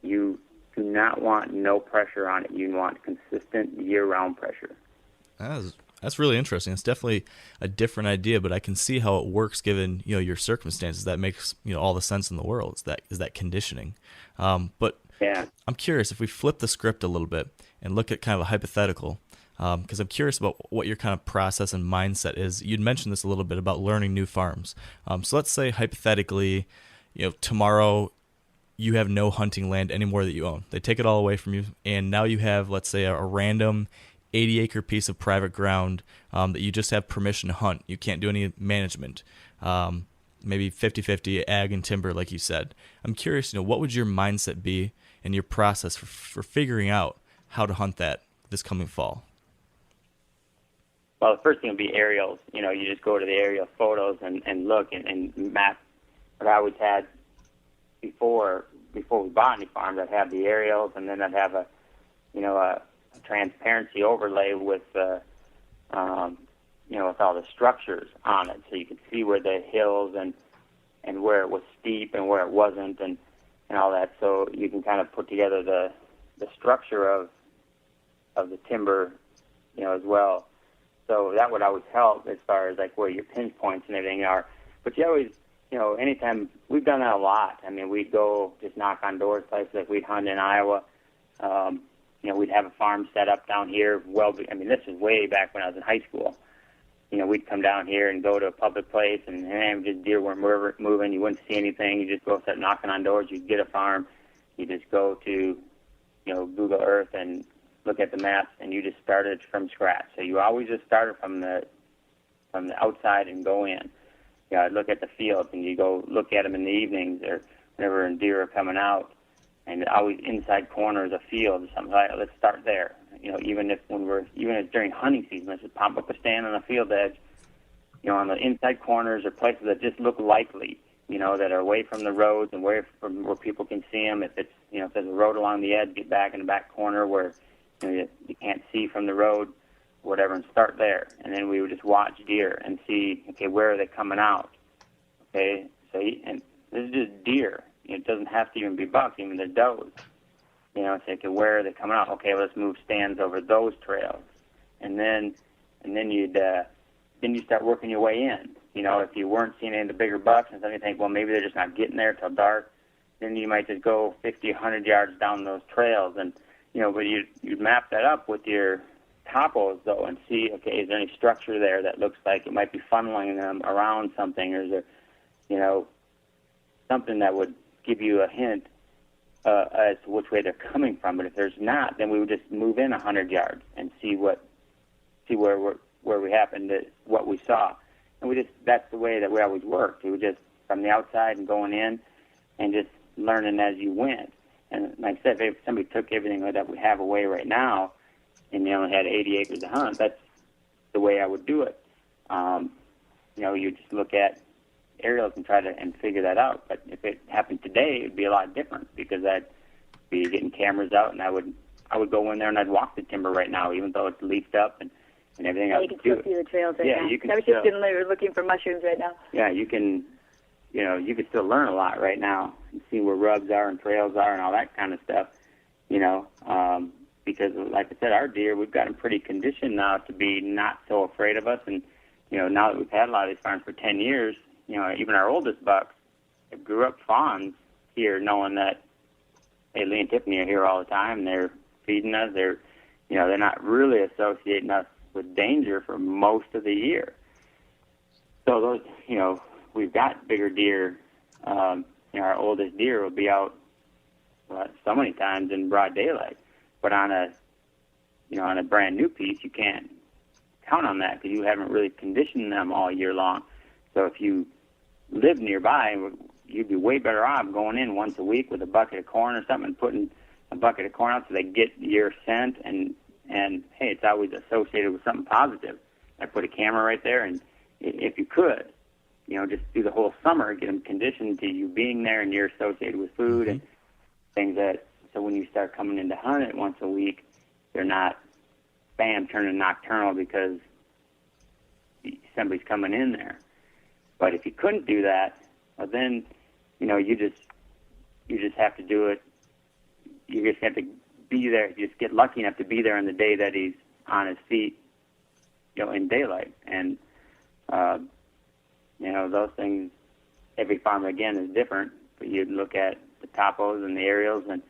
you do not want no pressure on it. You want consistent year-round pressure.
That's really interesting. It's definitely a different idea, but I can see how it works given your circumstances. That makes all the sense in the world. Is that conditioning? But
yeah.
I'm curious if we flip the script a little bit and look at kind of a hypothetical, because I'm curious about what your kind of process and mindset is. You'd mentioned this a little bit about learning new farms. So let's say hypothetically, tomorrow you have no hunting land anymore that you own. They take it all away from you, and now you have, let's say, a random 80-acre piece of private ground that you just have permission to hunt. You can't do any management. Maybe 50-50 ag and timber, like you said. I'm curious, what would your mindset be and your process for figuring out how to hunt that this coming fall?
Well, the first thing would be aerials. You just go to the aerial photos and look and map. What I always had before we bought any farms, I'd have the aerials, and then I'd have a transparency overlay with with all the structures on it, so you could see where the hills and where it was steep and where it wasn't, and all that. So you can kind of put together the structure of the timber, as well. So that would always help as far as like where your pinch points and everything are. But you always, anytime, we've done that a lot. I mean, we'd go just knock on doors, places like we'd hunt in Iowa. We'd have a farm set up down here. This is way back when I was in high school. We'd come down here and go to a public place, and just deer weren't moving. You wouldn't see anything. You just go start knocking on doors. You'd get a farm. You just go to, Google Earth and look at the maps, and you just started from scratch. So you always just started from the outside and go in. I'd look at the fields, and you go look at them in the evenings or whenever deer are coming out. And always inside corners of fields or something like that. Let's start there. Even if it's during hunting season, let's just pop up a stand on a field edge, on the inside corners or places that just look likely, that are away from the roads and away from where people can see them. If it's, if there's a road along the edge, get back in the back corner where you can't see from the road, whatever, and start there. And then we would just watch deer and see, okay, where are they coming out? Okay, so and this is just deer. It doesn't have to even be bucks, even the does. Say, okay, where are they coming out? Okay, let's move stands over those trails, and then you'd then you start working your way in. You know, if you weren't seeing any of the bigger bucks and something, you think, well, maybe they're just not getting there till dark. Then you might just go 50, 100 yards down those trails. And, you know, but you'd map that up with your topos, though, and see, okay, is there any structure there that looks like it might be funneling them around something, or is there, you know, something that would give you a hint as to which way they're coming from. But if there's not, then we would just move in 100 yards and see where we happened to what we saw. And that's the way that we always worked. We would just from the outside and going in and just learning as you went. And like I said, if somebody took everything that we have away right now and you only had 80 acres to hunt, that's the way I would do it. You know, you just look at aerials and try to figure that out. But if it happened today, it would be a lot different because I'd be getting cameras out and I would go in there and I'd walk the timber right now, even though it's leafed up and everything.
Yeah, you can still see the trails right now.
You can
I was just sitting there looking for mushrooms right now.
Yeah, you can still learn a lot right now and see where rubs are and trails are and all that kind of stuff, you know, because like I said, our deer, we've got them pretty conditioned now to be not so afraid of us. And, you know, now that we've had a lot of these farms for 10 years, you know, even our oldest bucks have grew up fawns here knowing that, hey, Lee and Tiffany are here all the time. They're feeding us. They're not really associating us with danger for most of the year. So those, you know, we've got bigger deer. You know, our oldest deer will be out so many times in broad daylight. But on a brand new piece, you can't count on that because you haven't really conditioned them all year long. So if you live nearby, you'd be way better off going in once a week with a bucket of corn or something and putting a bucket of corn out so they get your scent and hey, it's always associated with something positive. I put a camera right there, and if you could, you know, just through the whole summer, get them conditioned to you being there and you're associated with food and things so when you start coming in to hunt it once a week, they're not, bam, turning nocturnal because somebody's coming in there. But if you couldn't do that, well, then, you know, you just have to do it. You just have to be there. You just get lucky enough to be there on the day that he's on his feet, you know, in daylight. And, you know, those things, every farm, again, is different. But you'd look at the topos and the aerials and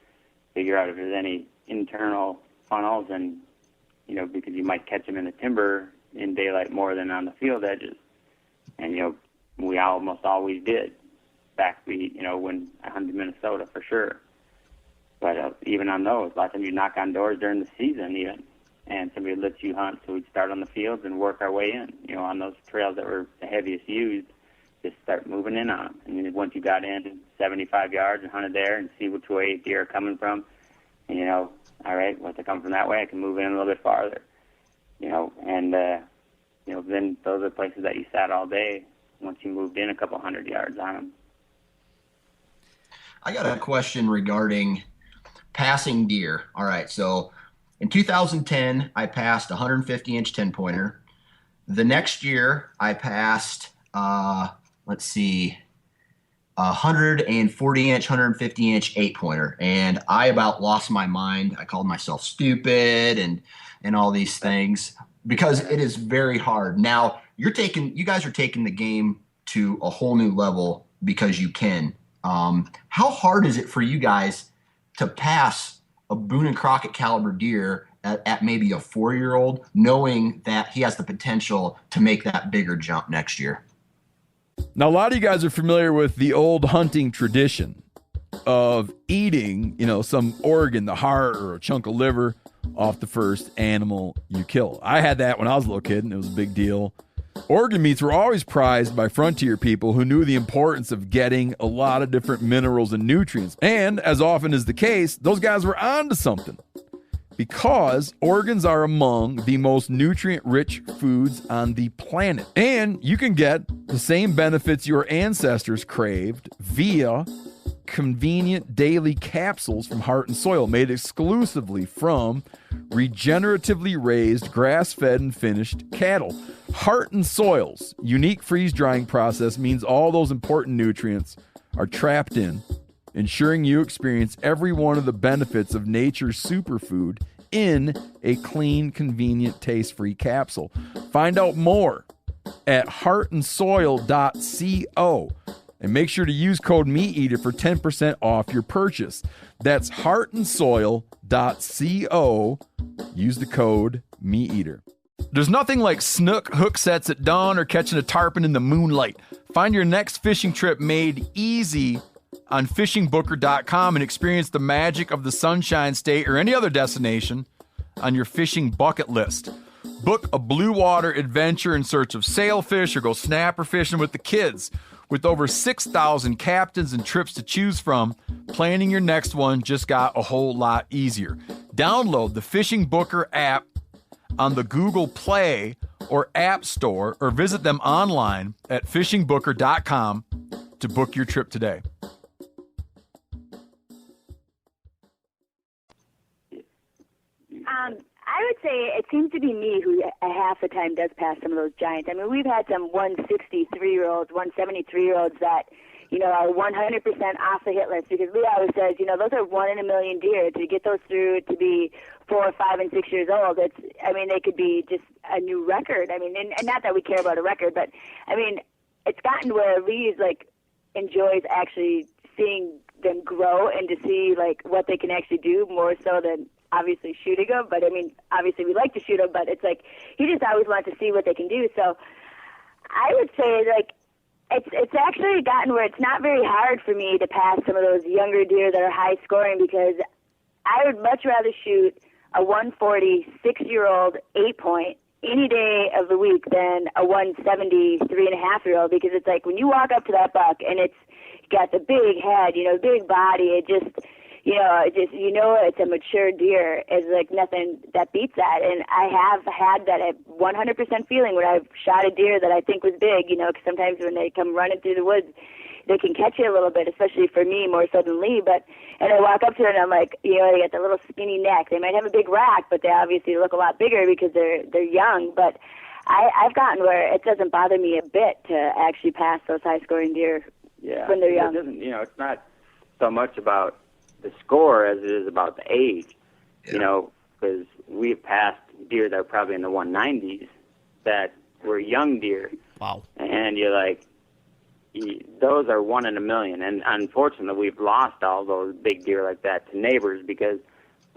figure out if there's any internal funnels and, you know, because you might catch them in the timber in daylight more than on the field edges. And, you know, we almost always did back, when I hunted Minnesota for sure. But even on those, a lot of times you knock on doors during the season even, and somebody lets you hunt. So we'd start on the fields and work our way in, you know, on those trails that were the heaviest used, just start moving in on them. And then once you got in 75 yards and hunted there and see which way deer are coming from, and, you know, all right, once they come from that way, I can move in a little bit farther, you know, and, you know, then those are places that you sat all day once you moved in a couple 100 yards on them.
I got a question regarding passing deer. All right, so in 2010, I passed a 150-inch 10-pointer. The next year, I passed, 140-inch, 150-inch 8-pointer, and I about lost my mind. I called myself stupid and all these things because it is very hard. Now, you guys are taking the game to a whole new level because you can. How hard is it for you guys to pass a Boone and Crockett caliber deer at maybe a 4-year-old, knowing that he has the potential to make that bigger jump next year?
Now, a lot of you guys are familiar with the old hunting tradition of eating, you know, some organ, the heart or a chunk of liver off the first animal you kill. I had that when I was a little kid, and it was a big deal. Organ meats were always prized by frontier people who knew the importance of getting a lot of different minerals and nutrients. And as often is the case, those guys were onto something, because organs are among the most nutrient-rich foods on the planet. And you can get the same benefits your ancestors craved via convenient daily capsules from Heart and Soil, made exclusively from regeneratively raised, grass-fed, and finished cattle. Heart and Soil's unique freeze-drying process means all those important nutrients are trapped in, ensuring you experience every one of the benefits of nature's superfood in a clean, convenient, taste-free capsule. Find out more at heartandsoil.co. And make sure to use code MeatEater for 10% off your purchase. That's heartandsoil.co. Use the code MeatEater. There's nothing like snook hook sets at dawn or catching a tarpon in the moonlight. Find your next fishing trip made easy on fishingbooker.com and experience the magic of the Sunshine State or any other destination on your fishing bucket list. Book a blue water adventure in search of sailfish or go snapper fishing with the kids. With over 6,000 captains and trips to choose from, planning your next one just got a whole lot easier. Download the Fishing Booker app on the Google Play or App Store, or visit them online at fishingbooker.com to book your trip today.
I would say it seems to be me who half the time does pass some of those giants. I mean, we've had some 163-year-olds, 173-year-olds that, are 100% off the hit list, because Lee always says, those are 1 in a million deer. To get those through to be 4, 5, and 6 years old, they could be just a new record. I mean, and not that we care about a record, but, it's gotten where Lee enjoys actually seeing them grow and to see, what they can actually do more so than obviously shooting them. But, obviously we like to shoot them, but it's he just always wants to see what they can do. So I would say, it's actually gotten where it's not very hard for me to pass some of those younger deer that are high scoring, because I would much rather shoot a 140 6-year-old 8-point any day of the week than a 170 3.5-year-old, because it's when you walk up to that buck and it's got the big head, big body, it just, it's a mature deer. It's nothing that beats that. And I have had that 100% feeling when I've shot a deer that I think was big, because sometimes when they come running through the woods, they can catch you a little bit, especially for me, more so than Lee. And I walk up to it and I'm they got the little skinny neck. They might have a big rack, but they obviously look a lot bigger because they're young. But I've gotten where it doesn't bother me a bit to actually pass those high-scoring deer when they're young.
It doesn't, it's not so much about the score as it is about the age, because we've passed deer that are probably in the 190s that were young deer.
Wow.
And you're those are 1 in a million. And unfortunately, we've lost all those big deer like that to neighbors because,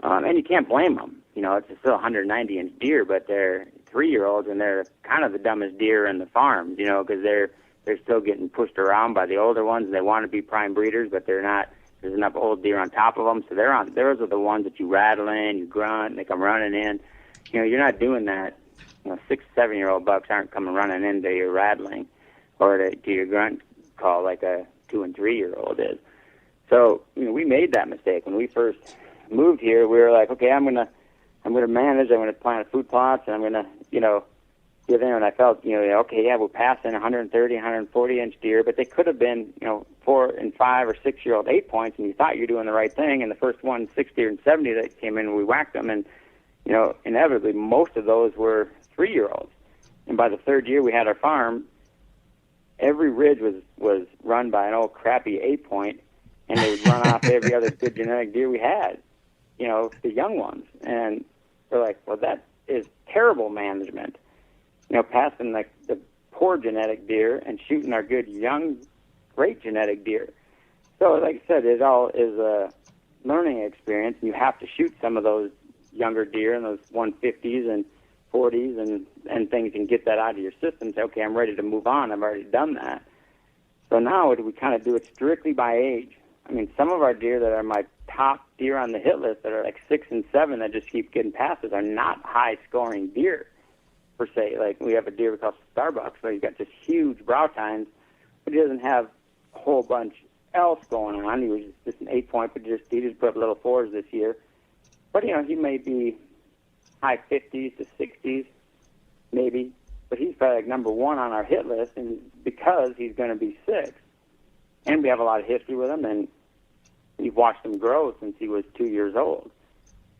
and you can't blame them. It's still 190-inch deer, but they're 3-year-olds and they're kind of the dumbest deer in the farms, because they're still getting pushed around by the older ones and they want to be prime breeders, but they're not. There's enough old deer on top of them, so those are the ones that you rattle in, you grunt, and they come running in. You're not doing that. 6, 7-year-old bucks aren't coming running into your rattling or to your grunt call like a 2 and 3-year-old is. So we made that mistake when we first moved here. We were like, okay, I'm gonna manage. I'm gonna plant food plots, and I'm gonna get in. And I felt okay, yeah, we're passing 130, 140-inch deer, but they could have been 4 and 5 or 6-year-old 8-points, and you thought you're doing the right thing. And the first 160 and 70 that came in, we whacked them, and inevitably most of those were 3-year-olds. And by the third year we had our farm, every ridge was run by an old crappy 8-point, and they would run off every other good genetic deer we had, the young ones. And they're like, well, that is terrible management, passing the poor genetic deer and shooting our good young, great genetic deer. So like I said, it all is a learning experience, and you have to shoot some of those younger deer and those 150s and 40s and things, and get that out of your system. Say, okay, I'm ready to move on. I've already done that. So now we kind of do it strictly by age. Some of our deer that are my top deer on the hit list that are 6 and 7 that just keep getting passes are not high-scoring deer, per se. We have a deer we call Starbucks, so he's got just huge brow tines, but he doesn't have a whole bunch else going on. He was just an 8-point, but he just put up little 4s this year. But, he may be high 50s to 60s, maybe. But he's probably number 1 on our hit list, and because he's going to be 6. And we have a lot of history with him, and we've watched him grow since he was 2 years old.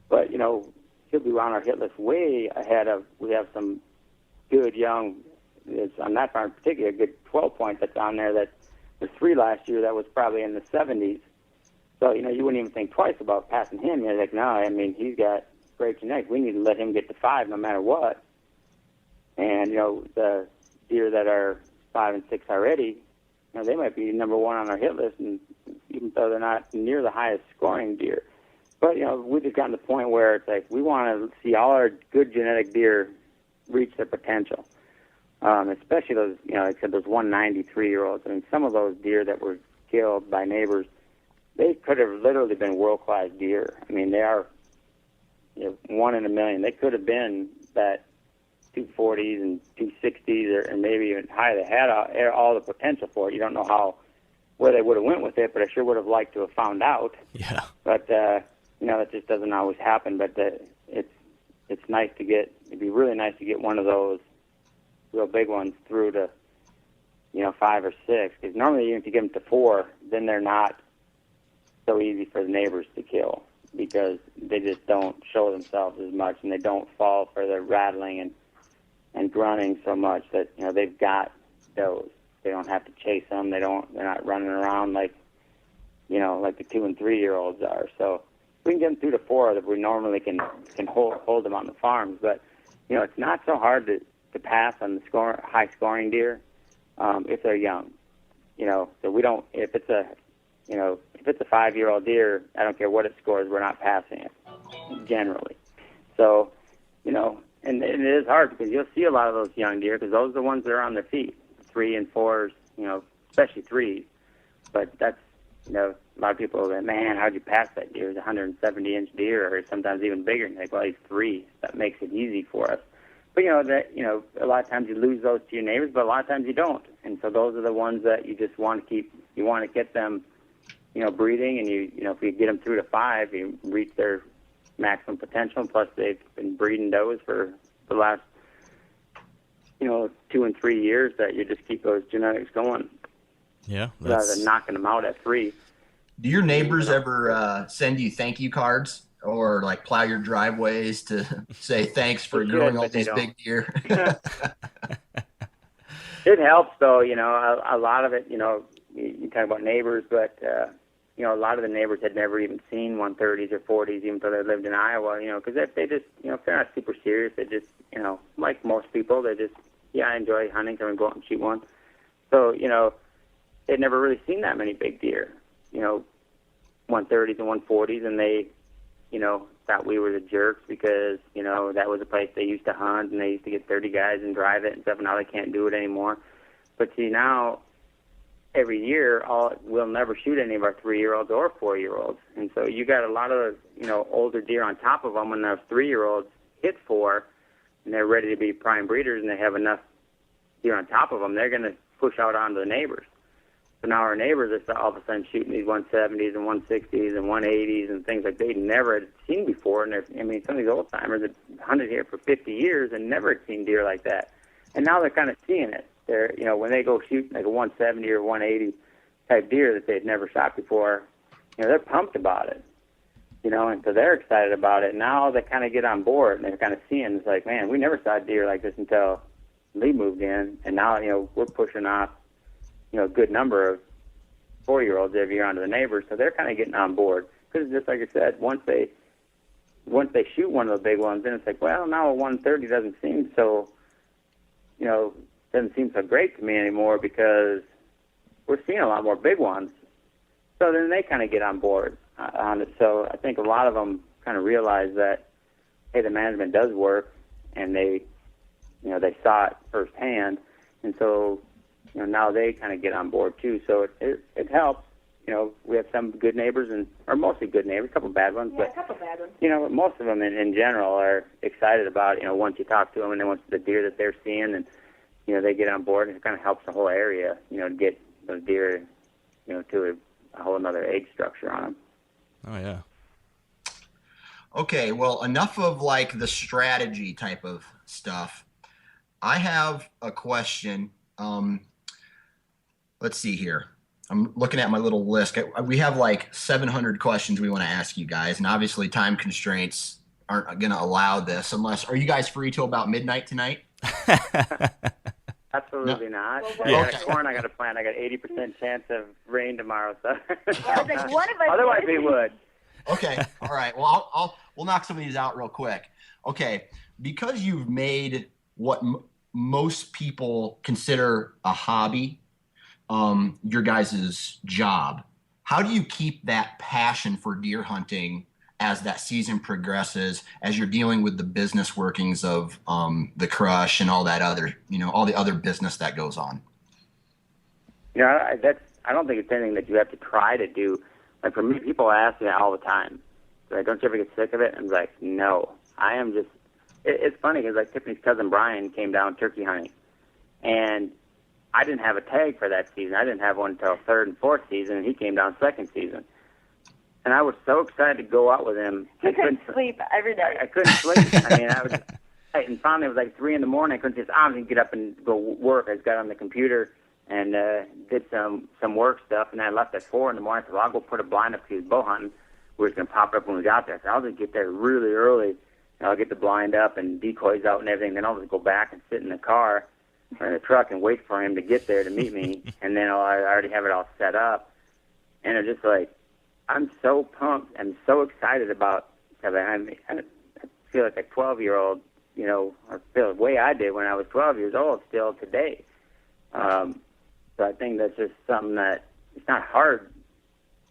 But, he'll be on our hit list way ahead of, we have some good young, on that farm in particular, a good 12-point that's on there that was 3 last year that was probably in the 70s. So, you wouldn't even think twice about passing him. You're like, no, he's got great genetics. We need to let him get to 5 no matter what. And, the deer that are 5 and 6 already, they might be number one on our hit list, and even though they're not near the highest scoring deer. But, we've just gotten to the point where it's like we want to see all our good genetic deer reach their potential, especially those, like I said, those 193-year-olds. I mean, some of those deer that were killed by neighbors, they could have literally been world-class deer. I mean, they are 1 in a million. They could have been that 240s and 260s or maybe even higher. They had all the potential for it. You don't know where they would have went with it, but I sure would have liked to have found out.
Yeah.
But, that just doesn't always happen. But it's nice to it'd be really nice to get one of those real big ones through to, 5 or 6. Because normally even if you get them to 4, then they're not so easy for the neighbors to kill because they just don't show themselves as much and they don't fall for the rattling and grunting so much that, they've got those. They don't have to chase them. They're not running around like the 2 and 3-year-olds are. So we can get them through to 4 that we normally can hold them on the farms. But, it's not so hard to pass on the high scoring deer if they're young. So we don't, if it's a 5-year-old deer, I don't care what it scores, we're not passing it generally. So, and it is hard because you'll see a lot of those young deer because those are the ones that are on their feet, 3 and 4s, especially 3s. But that's, a lot of people go, man, how'd you pass that deer? It's a 170-inch deer or sometimes even bigger. And they go, well, he's 3. That makes it easy for us. But, a lot of times you lose those to your neighbors, but a lot of times you don't. And so those are the ones that you just want to keep. You want to get them, breeding, and if you get them through to 5, you reach their maximum potential. Plus, they've been breeding does for the last, 2 and 3 years. That you just keep those genetics going.
Yeah,
rather than knocking them out at 3.
Do your neighbors ever send you thank you cards or like plow your driveways to say thanks for growing all these big deer?
It helps, though. A lot of it. You talk about neighbors, but a lot of the neighbors had never even seen 130s or 40s, even though they lived in Iowa. Because they just, if they're not super serious, they just, like most people, they just, I enjoy hunting, so I'm going to go out and shoot one. So, they'd never really seen that many big deer, 130s and 140s, and they, thought we were the jerks because, that was a place they used to hunt, and they used to get 30 guys and drive it and stuff, and now they can't do it anymore. But see, now, every year, we'll never shoot any of our 3-year-olds or 4-year-olds. And so you got a lot of, older deer on top of them when those 3-year-olds hit 4, and they're ready to be prime breeders, and they have enough deer on top of them, they're going to push out onto the neighbors. So now our neighbors are all of a sudden shooting these 170s and 160s and 180s and things like they never had seen before. And some of these old timers had hunted here for 50 years and never had seen deer like that. And now they're kind of seeing it. They're, when they go shoot like a 170 or 180 type deer that they'd never shot before, they're pumped about it. And so they're excited about it. Now they kind of get on board and they're kind of seeing it's like, man, we never saw a deer like this until Lee moved in, and now we're pushing off a good number of 4-year-olds every year onto the neighbors, so they're kind of getting on board. Because just like I said, once they shoot one of the big ones, then it's like, well, now a 130 doesn't seem so great to me anymore because we're seeing a lot more big ones. So then they kind of get on board on it. So I think a lot of them kind of realize that, hey, the management does work, and they saw it firsthand, and so now they kind of get on board too. So it helps. We have some good neighbors or mostly good neighbors, a couple bad ones, but
a couple bad ones.
Most of them in general are excited about once you talk to them and then once the deer that they're seeing, and they get on board, and it kind of helps the whole area to get those deer to a whole another age structure on them.
Oh yeah.
Okay, well, enough of like the strategy type of stuff. I have a question. Let's see here. I'm looking at my little list. We have like 700 questions we want to ask you guys, and obviously time constraints aren't going to allow this unless. Are you guys free till about midnight tonight?
Absolutely not.
Well,
I got corn I got to plant. I got 80% chance of rain tomorrow. So
I was like, one of us
otherwise we would.
Okay. All right. Well, we'll knock some of these out real quick. Okay. Because you've made what most people consider a hobby, your guys' job. How do you keep that passion for deer hunting as that season progresses, as you're dealing with the business workings of the crush and all that other, all the other business that goes on?
I don't think it's anything that you have to try to do. Like, for me, people ask me all the time, like, don't you ever get sick of it? I'm like, no. I am just, it's funny because, like, Tiffany's cousin Brian came down turkey hunting, and I didn't have a tag for that season. I didn't have one until third and fourth season, and he came down second season. And I was so excited to go out with him.
I couldn't sleep every day.
I couldn't sleep. I mean, I was, and finally it was like 3 a.m. I couldn't just, I'm going to get up and go work. I just got on the computer and did some work stuff, and I left at 4 a.m. I said, well, I'll go put a blind up to his bow hunting. We were going to pop up when we got there. So I'll just get there really early, and I'll get the blind up and decoys out and everything. Then I'll just go back and sit in the car or in the truck and wait for him to get there to meet me. And then I already have it all set up. And it's just like, I'm so pumped. I'm so excited about it. I feel like a 12-year-old, I feel the way I did when I was 12 years old still today. So I think that's just something that it's not hard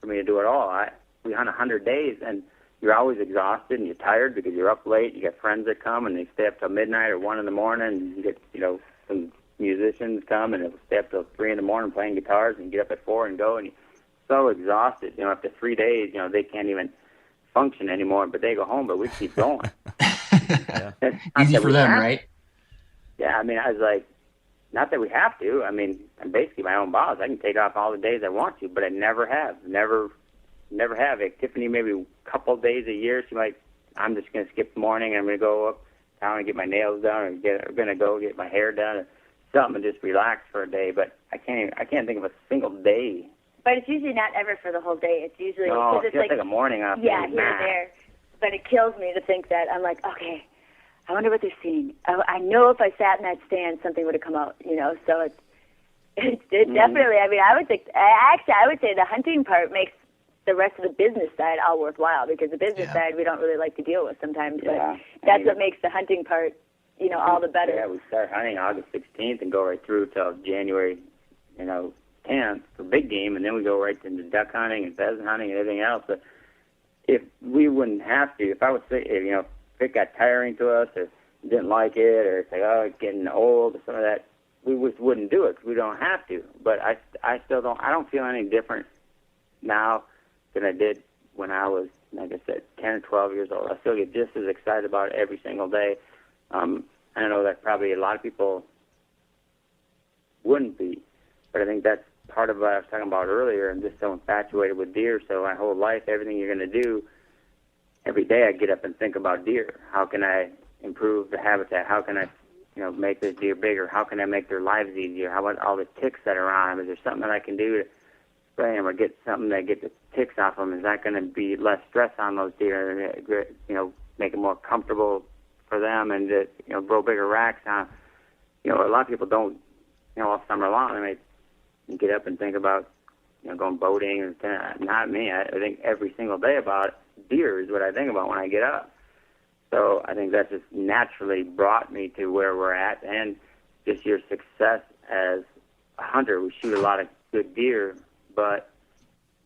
for me to do at all. We hunt 100 days, and you're always exhausted and you're tired because you're up late. You got friends that come, and they stay up till midnight or 1 a.m, and you get, some musicians come, and they'll stay up till 3 a.m. playing guitars, and you get up at 4 and go, and you're so exhausted. After 3 days, they can't even function anymore, but they go home, but we keep going.
Easy for them, right?
Yeah, I mean, I was like, not that we have to. I mean, I'm basically my own boss. I can take off all the days I want to, but I never have. Never have. Like, Tiffany, maybe a couple of days a year, I'm just going to skip the morning, and I'm going to go up town and get my nails done, or I'm going to go get my hair done, or something, and just relax for a day. But I can't think of a single day.
But it's usually not ever for the whole day. It's usually
it's like a morning off.
Yeah, here and there. But it kills me to think that I'm like, okay, I wonder what they're seeing. I know if I sat in that stand, something would have come out. So it's definitely. I mean, I would say the hunting part makes the rest of the business side all worthwhile, because the business side we don't really like to deal with sometimes. But that's what makes the hunting part, all the better.
Yeah, we start hunting August 16th and go right through till January, 10th for big game, and then we go right into duck hunting and pheasant hunting and everything else. But if we wouldn't have to, if I would say, if it got tiring to us or didn't like it, or it's like, oh, it's getting old or some of that, we just wouldn't do it because we don't have to. But I still don't. I don't feel any different now than I did when I was, like I said, 10 or 12 years old. I still get just as excited about it every single day. I know that probably a lot of people wouldn't be, but I think that's part of what I was talking about earlier. I'm just so infatuated with deer, so my whole life, everything you're going to do, every day I get up and think about deer. How can I improve the habitat? How can I, make this deer bigger? How can I make their lives easier? How about all the ticks that are on them? Is there something that I can do to spray them or get something that get the ticks off them? Is that going to be less stress on those deer? Make it more comfortable for them, and to, grow bigger racks on. A lot of people don't, all summer long, they may get up and think about, going boating. Not me. I think every single day about it. Deer is what I think about when I get up. So I think that just naturally brought me to where we're at, and just your success as a hunter. We shoot a lot of good deer, but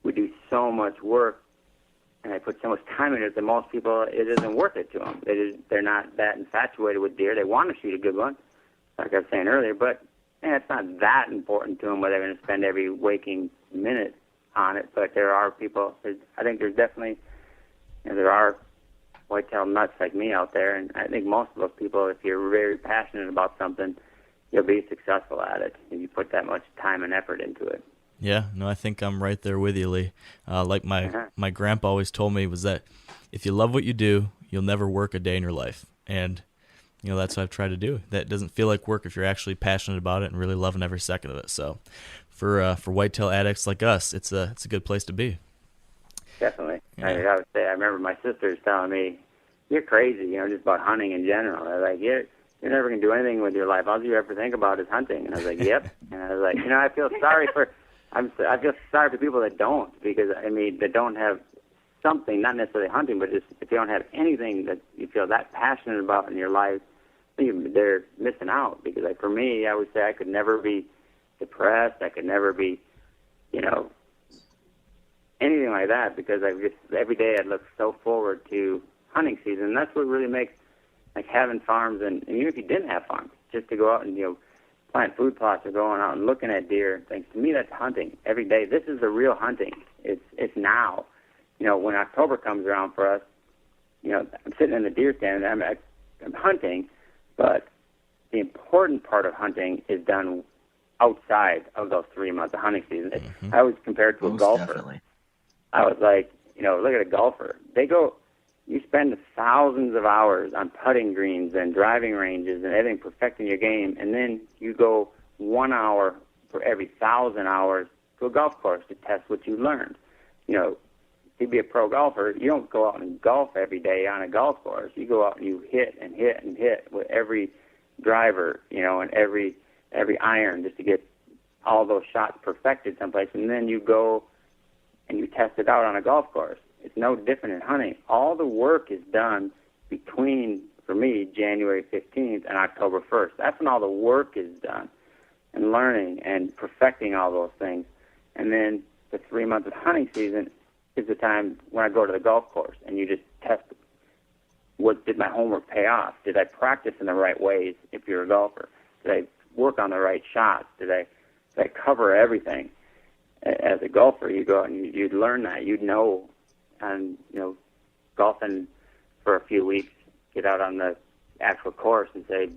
we do so much work, and I put so much time in it that most people, it isn't worth it to them. They're not that infatuated with deer. They want to shoot a good one, like I was saying earlier, but it's not that important to them whether they're going to spend every waking minute on it. But there are people, I think there's definitely, there are whitetail nuts like me out there, and I think most of those people, if you're very passionate about something, you'll be successful at it if you put that much time and effort into it.
Yeah, no, I think I'm right there with you, Lee. Like my grandpa always told me, was that if you love what you do, you'll never work a day in your life. And that's what I've tried to do. That doesn't feel like work if you're actually passionate about it and really loving every second of it. So for whitetail addicts like us, it's a good place to be.
Definitely.
Yeah.
I would say, I remember my sisters telling me, you're crazy, just about hunting in general. They're like, you're never going to do anything with your life. All you ever think about is hunting. And I was like, yep. And I was like, I feel sorry for people that don't, because, that don't have something, not necessarily hunting, but just if you don't have anything that you feel that passionate about in your life, they're missing out, because like for me, I would say I could never be depressed. I could never be, anything like that, because I just every day I look so forward to hunting season. And that's what really makes like having farms, and even if you didn't have farms, just to go out and plant food plots or going out and looking at deer and things. To me, that's hunting every day. This is the real hunting. It's now. When October comes around for us, I'm sitting in the deer stand and I'm hunting, but the important part of hunting is done outside of those 3 months of hunting season. I was compared to a golfer.
Definitely.
I was like, look at a golfer. You spend thousands of hours on putting greens and driving ranges and everything, perfecting your game, and then you go 1 hour for every 1,000 hours to a golf course to test what you learned. To be a pro golfer, you don't go out and golf every day on a golf course. You go out and you hit and hit and hit with every driver, and every iron, just to get all those shots perfected someplace. And then you go and you test it out on a golf course. It's no different in hunting. All the work is done between, for me, January 15th and October 1st. That's when all the work is done, and learning and perfecting all those things. And then the 3 months of hunting season is the time when I go to the golf course and you just test did my homework pay off? Did I practice in the right ways if you're a golfer? Did I work on the right shots? Did I cover everything? As a golfer, you go out and you'd learn that. You'd know, and golfing for a few weeks, get out on the actual course and say,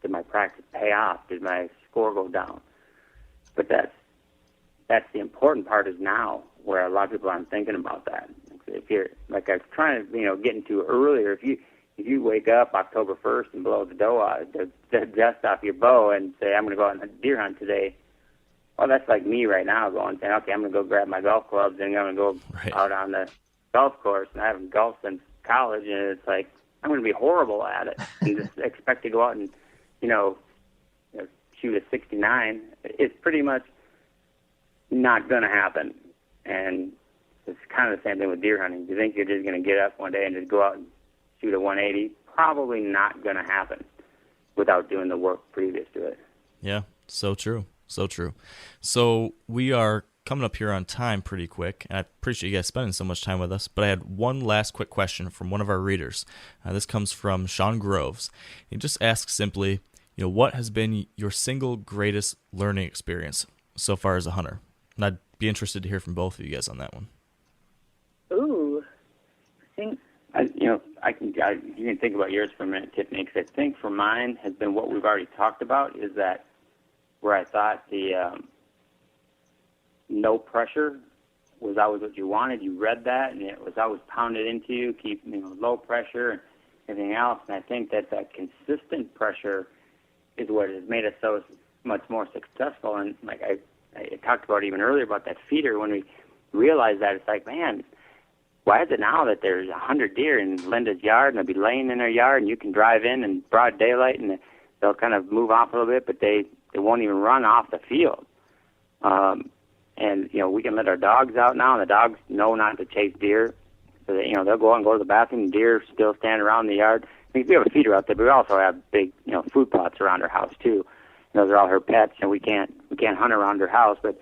did my practice pay off? Did my score go down? But that's the important part, is now, where a lot of people aren't thinking about that. If you're, like I was trying to, get into earlier, if you wake up October 1st and blow the dust off your bow and say, I'm going to go on a deer hunt today, well, that's like me right now going, saying, okay, I'm going to go grab my golf clubs and I'm going to go out on the golf course. And I haven't golfed since college, and it's like, I'm going to be horrible at it and just expect to go out and, shoot a 69. It's pretty much not going to happen. And it's kind of the same thing with deer hunting. Do you think you're just going to get up one day and just go out and shoot a 180? Probably not going to happen without doing the work previous to it.
Yeah, so true. So true. So we are coming up here on time pretty quick, and I appreciate you guys spending so much time with us, but I had one last quick question from one of our readers. This comes from Sean Groves. He just asks simply, what has been your single greatest learning experience so far as a hunter? And I'd be interested to hear from both of you guys on that one.
Ooh,
you can think about yours for a minute, Tiffany, because I think for mine has been what we've already talked about, is that where I thought the no pressure was always what you wanted. You read that, and it was always pounded into you, keep low pressure and everything else. And I think that consistent pressure is what has made us so much more successful. And like I talked about even earlier about that feeder, when we realized that, it's like, man, why is it now that there's 100 deer in Linda's yard, and they'll be laying in their yard, and you can drive in broad daylight, and they'll kind of move off a little bit, but they won't even run off the field. And we can let our dogs out now, and the dogs know not to chase deer. So that, they'll go out and go to the bathroom, and deer still stand around the yard. I mean, we have a feeder out there, but we also have big, food plots around our house too. Those are all her pets, and we can't hunt around her house, but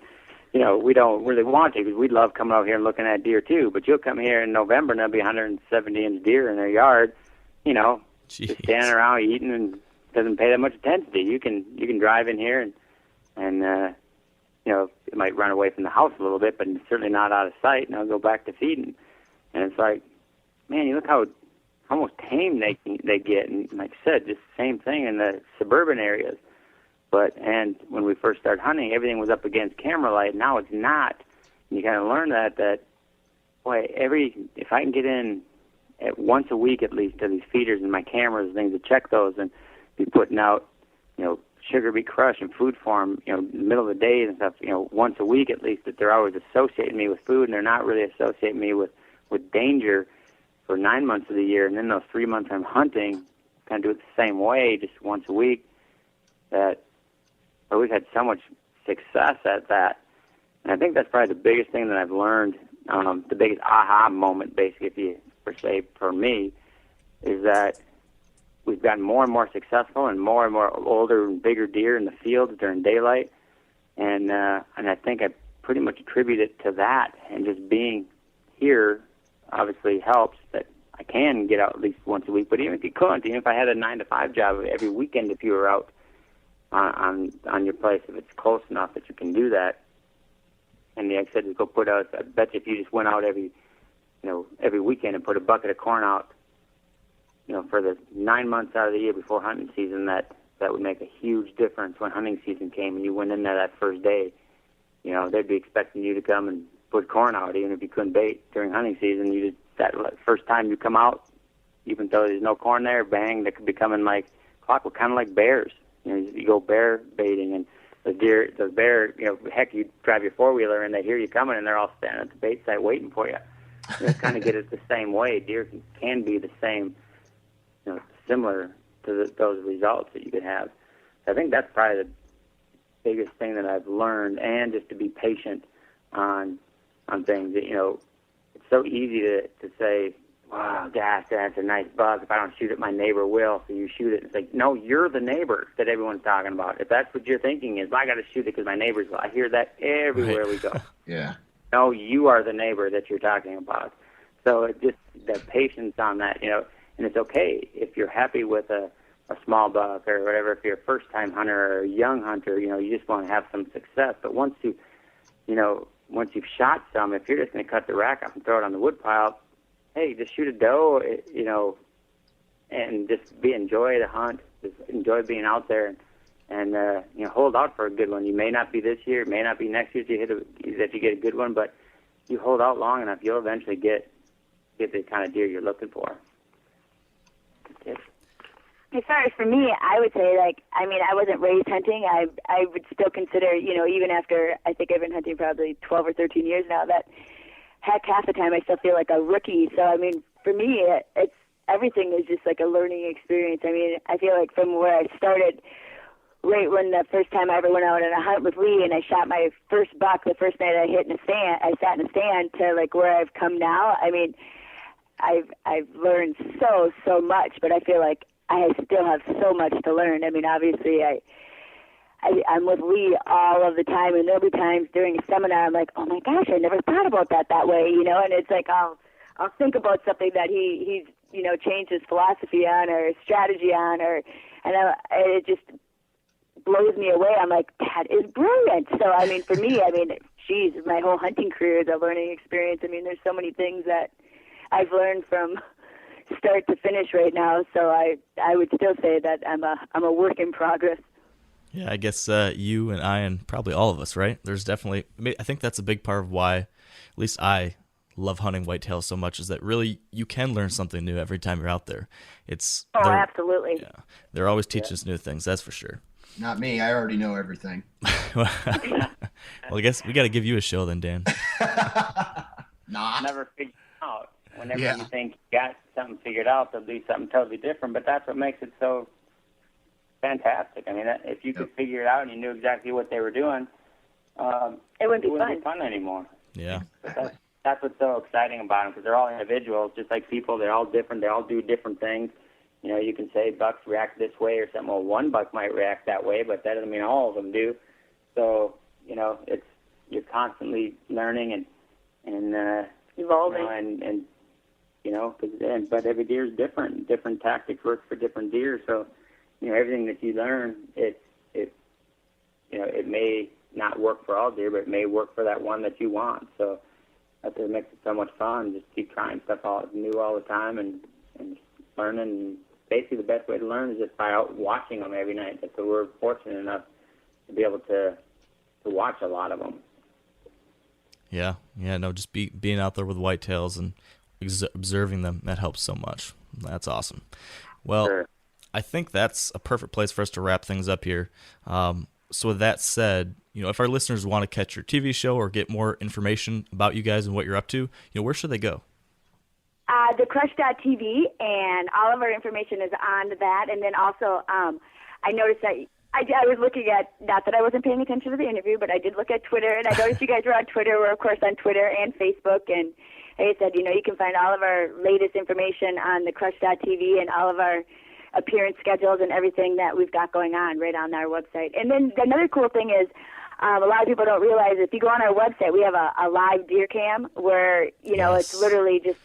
we don't really want to, because we'd love coming out here and looking at deer too. But you'll come here in November and there'll be 170-inch deer in their yard, just standing around eating, and doesn't pay that much attention to you. You can drive in here and it might run away from the house a little bit, but it's certainly not out of sight, and I'll go back to feeding. And it's like, man, you look how almost tame they get. And like I said, just the same thing in the suburban areas. And when we first started hunting, everything was up against camera light. Now it's not. And you kind of learn that boy, if I can get in once a week at least to these feeders and my cameras and things to check those, and be putting out, sugar beet crush and food for them, in the middle of the day and stuff, once a week at least, that they're always associating me with food, and they're not really associating me with danger for 9 months of the year. And then those 3 months I'm hunting, kind of do it the same way, just once a week, that we've had so much success at that. And I think that's probably the biggest thing that I've learned, the biggest aha moment, basically, for me, is that we've gotten more and more successful and more older and bigger deer in the fields during daylight, and I think I pretty much attribute it to that, and just being here obviously helps that I can get out at least once a week. But even if you couldn't, even if I had a 9-to-5 job every weekend, if you were out on your place, if it's close enough that you can do that, and like I said, just go put out. I bet you if you just went out every weekend and put a bucket of corn out, for the 9 months out of the year before hunting season, that would make a huge difference when hunting season came and you went in there that first day. They'd be expecting you to come and put corn out, even if you couldn't bait during hunting season. That first time you come out, even though there's no corn there, bang, that could be coming like clockwork, kind of like bears. You go bear baiting, and the bear, heck, you drive your four-wheeler and they hear you coming and they're all standing at the bait site waiting for you. Kind of get it the same way. Deer can be the same, similar to those results that you could have. So I think that's probably the biggest thing that I've learned, and just to be patient on things. It's so easy to say, wow, gosh, that's a nice buck. If I don't shoot it, my neighbor will, so you shoot it. It's like, no, you're the neighbor that everyone's talking about. If that's what you're thinking is, I got to shoot it because my neighbors will. I hear that everywhere we go.
Yeah.
No, you are the neighbor that you're talking about. So it just, the patience on that, and it's okay if you're happy with a small buck or whatever. If you're a first-time hunter or a young hunter, you just want to have some success. But once you've shot some, if you're just going to cut the rack off and throw it on the wood pile, hey, just shoot a doe, and just enjoy the hunt, just enjoy being out there, and hold out for a good one. You may not be this year, it may not be next year that you get a good one, but you hold out long enough, you'll eventually get the kind of deer you're looking for.
As far as for me, I would say, I wasn't raised hunting. I would still consider, even after, I think I've been hunting probably 12 or 13 years now, that heck, half the time I still feel like a rookie. So, for me, it's everything is just like a learning experience. I feel like from where I started, right when the first time I ever went out on a hunt with Lee and I shot my first buck the first night I sat in a stand, to like where I've come now. I've learned so much, but I feel like I still have so much to learn. Obviously, I'm with Lee all of the time, and there'll be times during a seminar I'm like, oh my gosh, I never thought about that way, and it's like I'll think about something that he's changed his philosophy on or his strategy on, it just blows me away. I'm like, that is brilliant. So, for me, geez, my whole hunting career is a learning experience. There's so many things that I've learned from start to finish right now. So I would still say that I'm a work in progress.
Yeah, I guess you and I and probably all of us, right? There's definitely, I think that's a big part of why, at least I love hunting whitetails so much, is that really you can learn something new every time you're out there.
Absolutely.
Yeah, they're always teaching us new things, that's for sure.
Not me. I already know everything.
Well, I guess we got to give you a show then, Dan.
Never figure it out. Whenever you think you got something figured out, they'll do something totally different. But that's what makes it so fantastic. If you could figure it out and you knew exactly what they were doing,
it wouldn't be
fun anymore.
Yeah.
But that's what's so exciting about them, because they're all individuals, just like people. They're all different. They all do different things. You can say bucks react this way or something. Well, one buck might react that way, but that doesn't mean all of them do. So, you're constantly learning and
evolving.
But every deer is different. Different tactics work for different deer. So, everything that you learn, it may not work for all deer, but it may work for that one that you want. So that's what makes it so much fun. Just keep trying stuff new all the time and learning. And basically, the best way to learn is just by out watching them every night. So we're fortunate enough to be able to watch a lot of them.
Yeah, just being out there with whitetails and observing them, that helps so much. That's awesome. Well, sure. I think that's a perfect place for us to wrap things up here. So with that said, if our listeners want to catch your TV show or get more information about you guys and what you're up to, where should they go?
TheCrush.tv, and all of our information is on that. And then also, I noticed that I was looking at, not that I wasn't paying attention to the interview, but I did look at Twitter, and I noticed you guys were on Twitter. We're, of course, on Twitter and Facebook. And like I said, you can find all of our latest information on TheCrush.tv, and all of our appearance schedules and everything that we've got going on right on our website. And then another cool thing is, a lot of people don't realize if you go on our website, we have a live deer cam where, it's literally just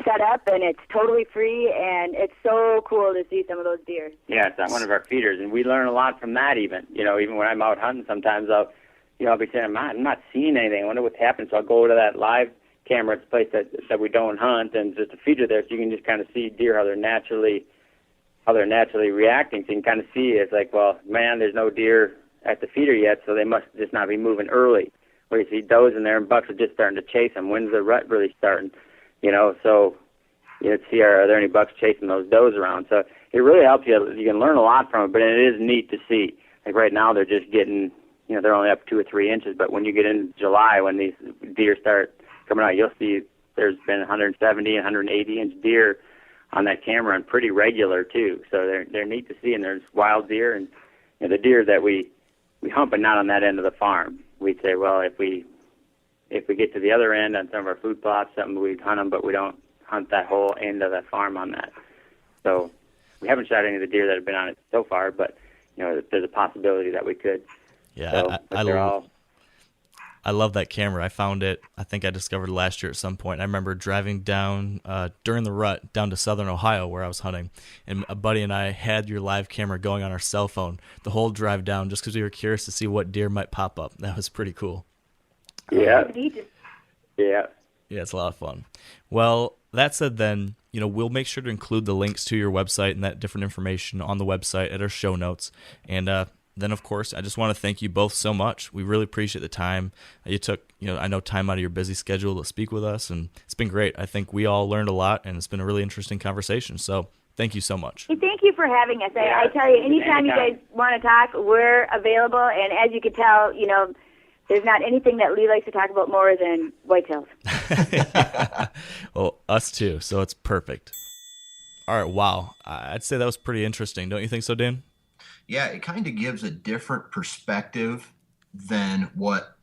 set up and it's totally free, and it's so cool to see some of those deer.
Yeah, it's on one of our feeders, and we learn a lot from that even. Even when I'm out hunting, sometimes I'll be saying, I'm not seeing anything. I wonder what's happening. So I'll go to that live camera. It's a place that we don't hunt, and just a feeder there, so you can just kind of see deer, how they're naturally reacting. So you can kind of see it's like, well, man, there's no deer at the feeder yet, so they must just not be moving early. Where you see does in there and bucks are just starting to chase them. When's the rut really starting? So see, are there any bucks chasing those does around? So it really helps you. You can learn a lot from it, but it is neat to see. Like right now, they're just getting, they're only up 2 or 3 inches. But when you get into July, when these deer start coming out, you'll see there's been 170 and 180 inch deer on that camera, and pretty regular too. So they're neat to see, and there's wild deer and the deer that we hunt, but not on that end of the farm. We'd say, well, if we get to the other end on some of our food plots, something we'd hunt them, but we don't hunt that whole end of that farm on that. So we haven't shot any of the deer that have been on it so far, but there's a possibility that we could.
Yeah,
So,
I love that camera. I found it, I think I discovered last year at some point. I remember driving down during the rut down to southern Ohio where I was hunting, and a buddy and I had your live camera going on our cell phone the whole drive down just because we were curious to see what deer might pop up. That was pretty cool.
Yeah. Yeah,
it's a lot of fun. Well, that said then, we'll make sure to include the links to your website and that different information on the website at our show notes. And then, of course, I just want to thank you both so much. We really appreciate the time you took, I know time out of your busy schedule to speak with us, and it's been great. I think we all learned a lot, and it's been a really interesting conversation. So thank you so much.
Hey, thank you for having us. I tell you, anytime you guys want to talk, we're available. And as you can tell, there's not anything that Lee likes to talk about more than whitetails.
Well, us too, so it's perfect. All right, wow. I'd say that was pretty interesting. Don't you think so, Dan?
Yeah, it kind of gives a different perspective than what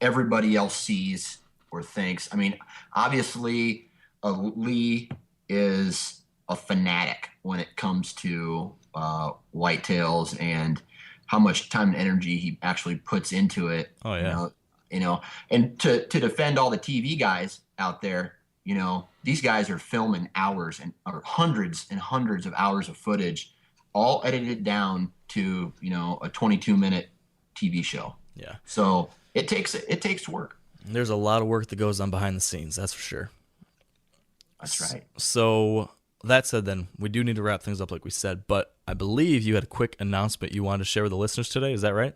everybody else sees or thinks. I mean, obviously, Lee is a fanatic when it comes to whitetails and how much time and energy he actually puts into it.
Oh yeah.
And to defend all the TV guys out there, these guys are filming hours or hundreds and hundreds of hours of footage, all edited down to, a 22-minute TV show.
Yeah.
So it takes work.
There's a lot of work that goes on behind the scenes, that's for sure.
That's right.
So that said then, we do need to wrap things up like we said, but I believe you had a quick announcement you wanted to share with the listeners today. Is that right?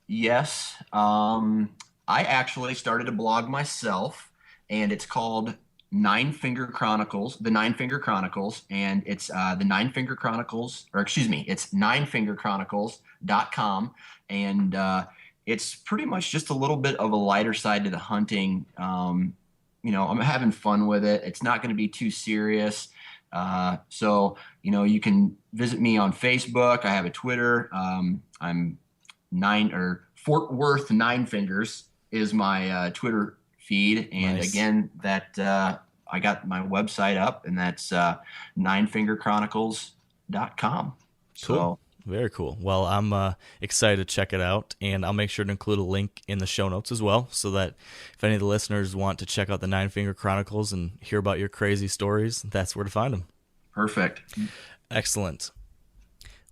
Yes. I actually started a blog myself, and it's called Nine Finger Chronicles, the Nine Finger Chronicles, and it's the Nine Finger Chronicles, it's ninefingerchronicles.com, and it's pretty much just a little bit of a lighter side to the hunting. I'm having fun with it. It's not going to be too serious. So you can visit me on Facebook. I have a Twitter. I'm Fort Worth Nine Fingers is my Twitter feed. And
nice.
Again, that I got my website up, and that's ninefingerchronicles.com.
Cool.
So,
very cool. Well, I'm excited to check it out, and I'll make sure to include a link in the show notes as well, so that if any of the listeners want to check out the Nine Finger Chronicles and hear about your crazy stories, that's where to find them.
perfect.
Excellent.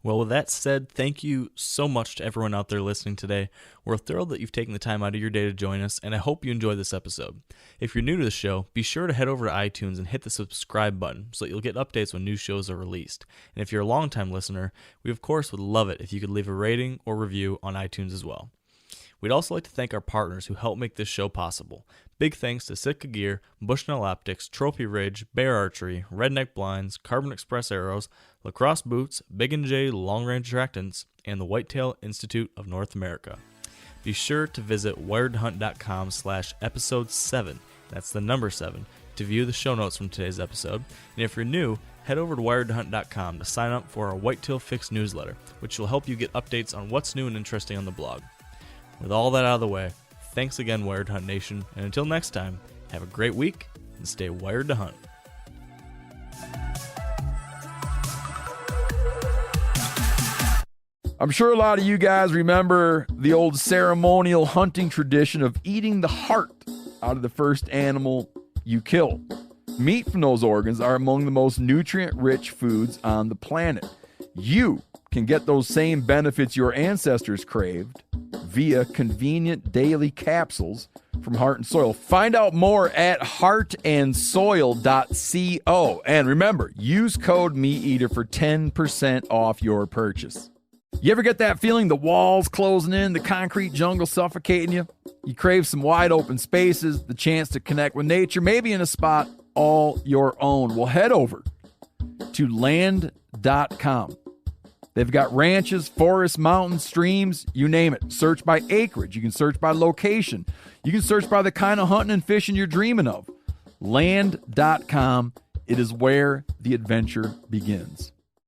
Well, with that said, thank you so much to everyone out there listening today. We're thrilled that you've taken the time out of your day to join us, and I hope you enjoyed this episode. If you're new to the show, be sure to head over to iTunes and hit the subscribe button so that you'll get updates when new shows are released. And if you're a longtime listener, we of course would love it if you could leave a rating or review on iTunes as well. We'd also like to thank our partners who help make this show possible. Big thanks to Sitka Gear, Bushnell Optics, Trophy Ridge, Bear Archery, Redneck Blinds, Carbon Express Arrows, Lacrosse Boots, Big & J Long Range Attractants, and the Whitetail Institute of North America. Be sure to visit wiredhunt.com/episode 7, that's the number 7, to view the show notes from today's episode. And if you're new, head over to wiredhunt.com to sign up for our Whitetail Fix newsletter, which will help you get updates on what's new and interesting on the blog. With all that out of the way, thanks again, Wired Hunt Nation, and until next time, have a great week and stay wired to hunt.
I'm sure a lot of you guys remember the old ceremonial hunting tradition of eating the heart out of the first animal you kill. Meat from those organs are among the most nutrient-rich foods on the planet. You can get those same benefits your ancestors craved via convenient daily capsules from Heart and Soil. Find out more at heartandsoil.co. And remember, use code MeatEater for 10% off your purchase. You ever get that feeling the walls closing in, the concrete jungle suffocating you? You crave some wide open spaces, the chance to connect with nature, maybe in a spot all your own. Well, head over to land.com. They've got ranches, forests, mountains, streams, you name it. Search by acreage. You can search by location. You can search by the kind of hunting and fishing you're dreaming of. Land.com. It is where the adventure begins.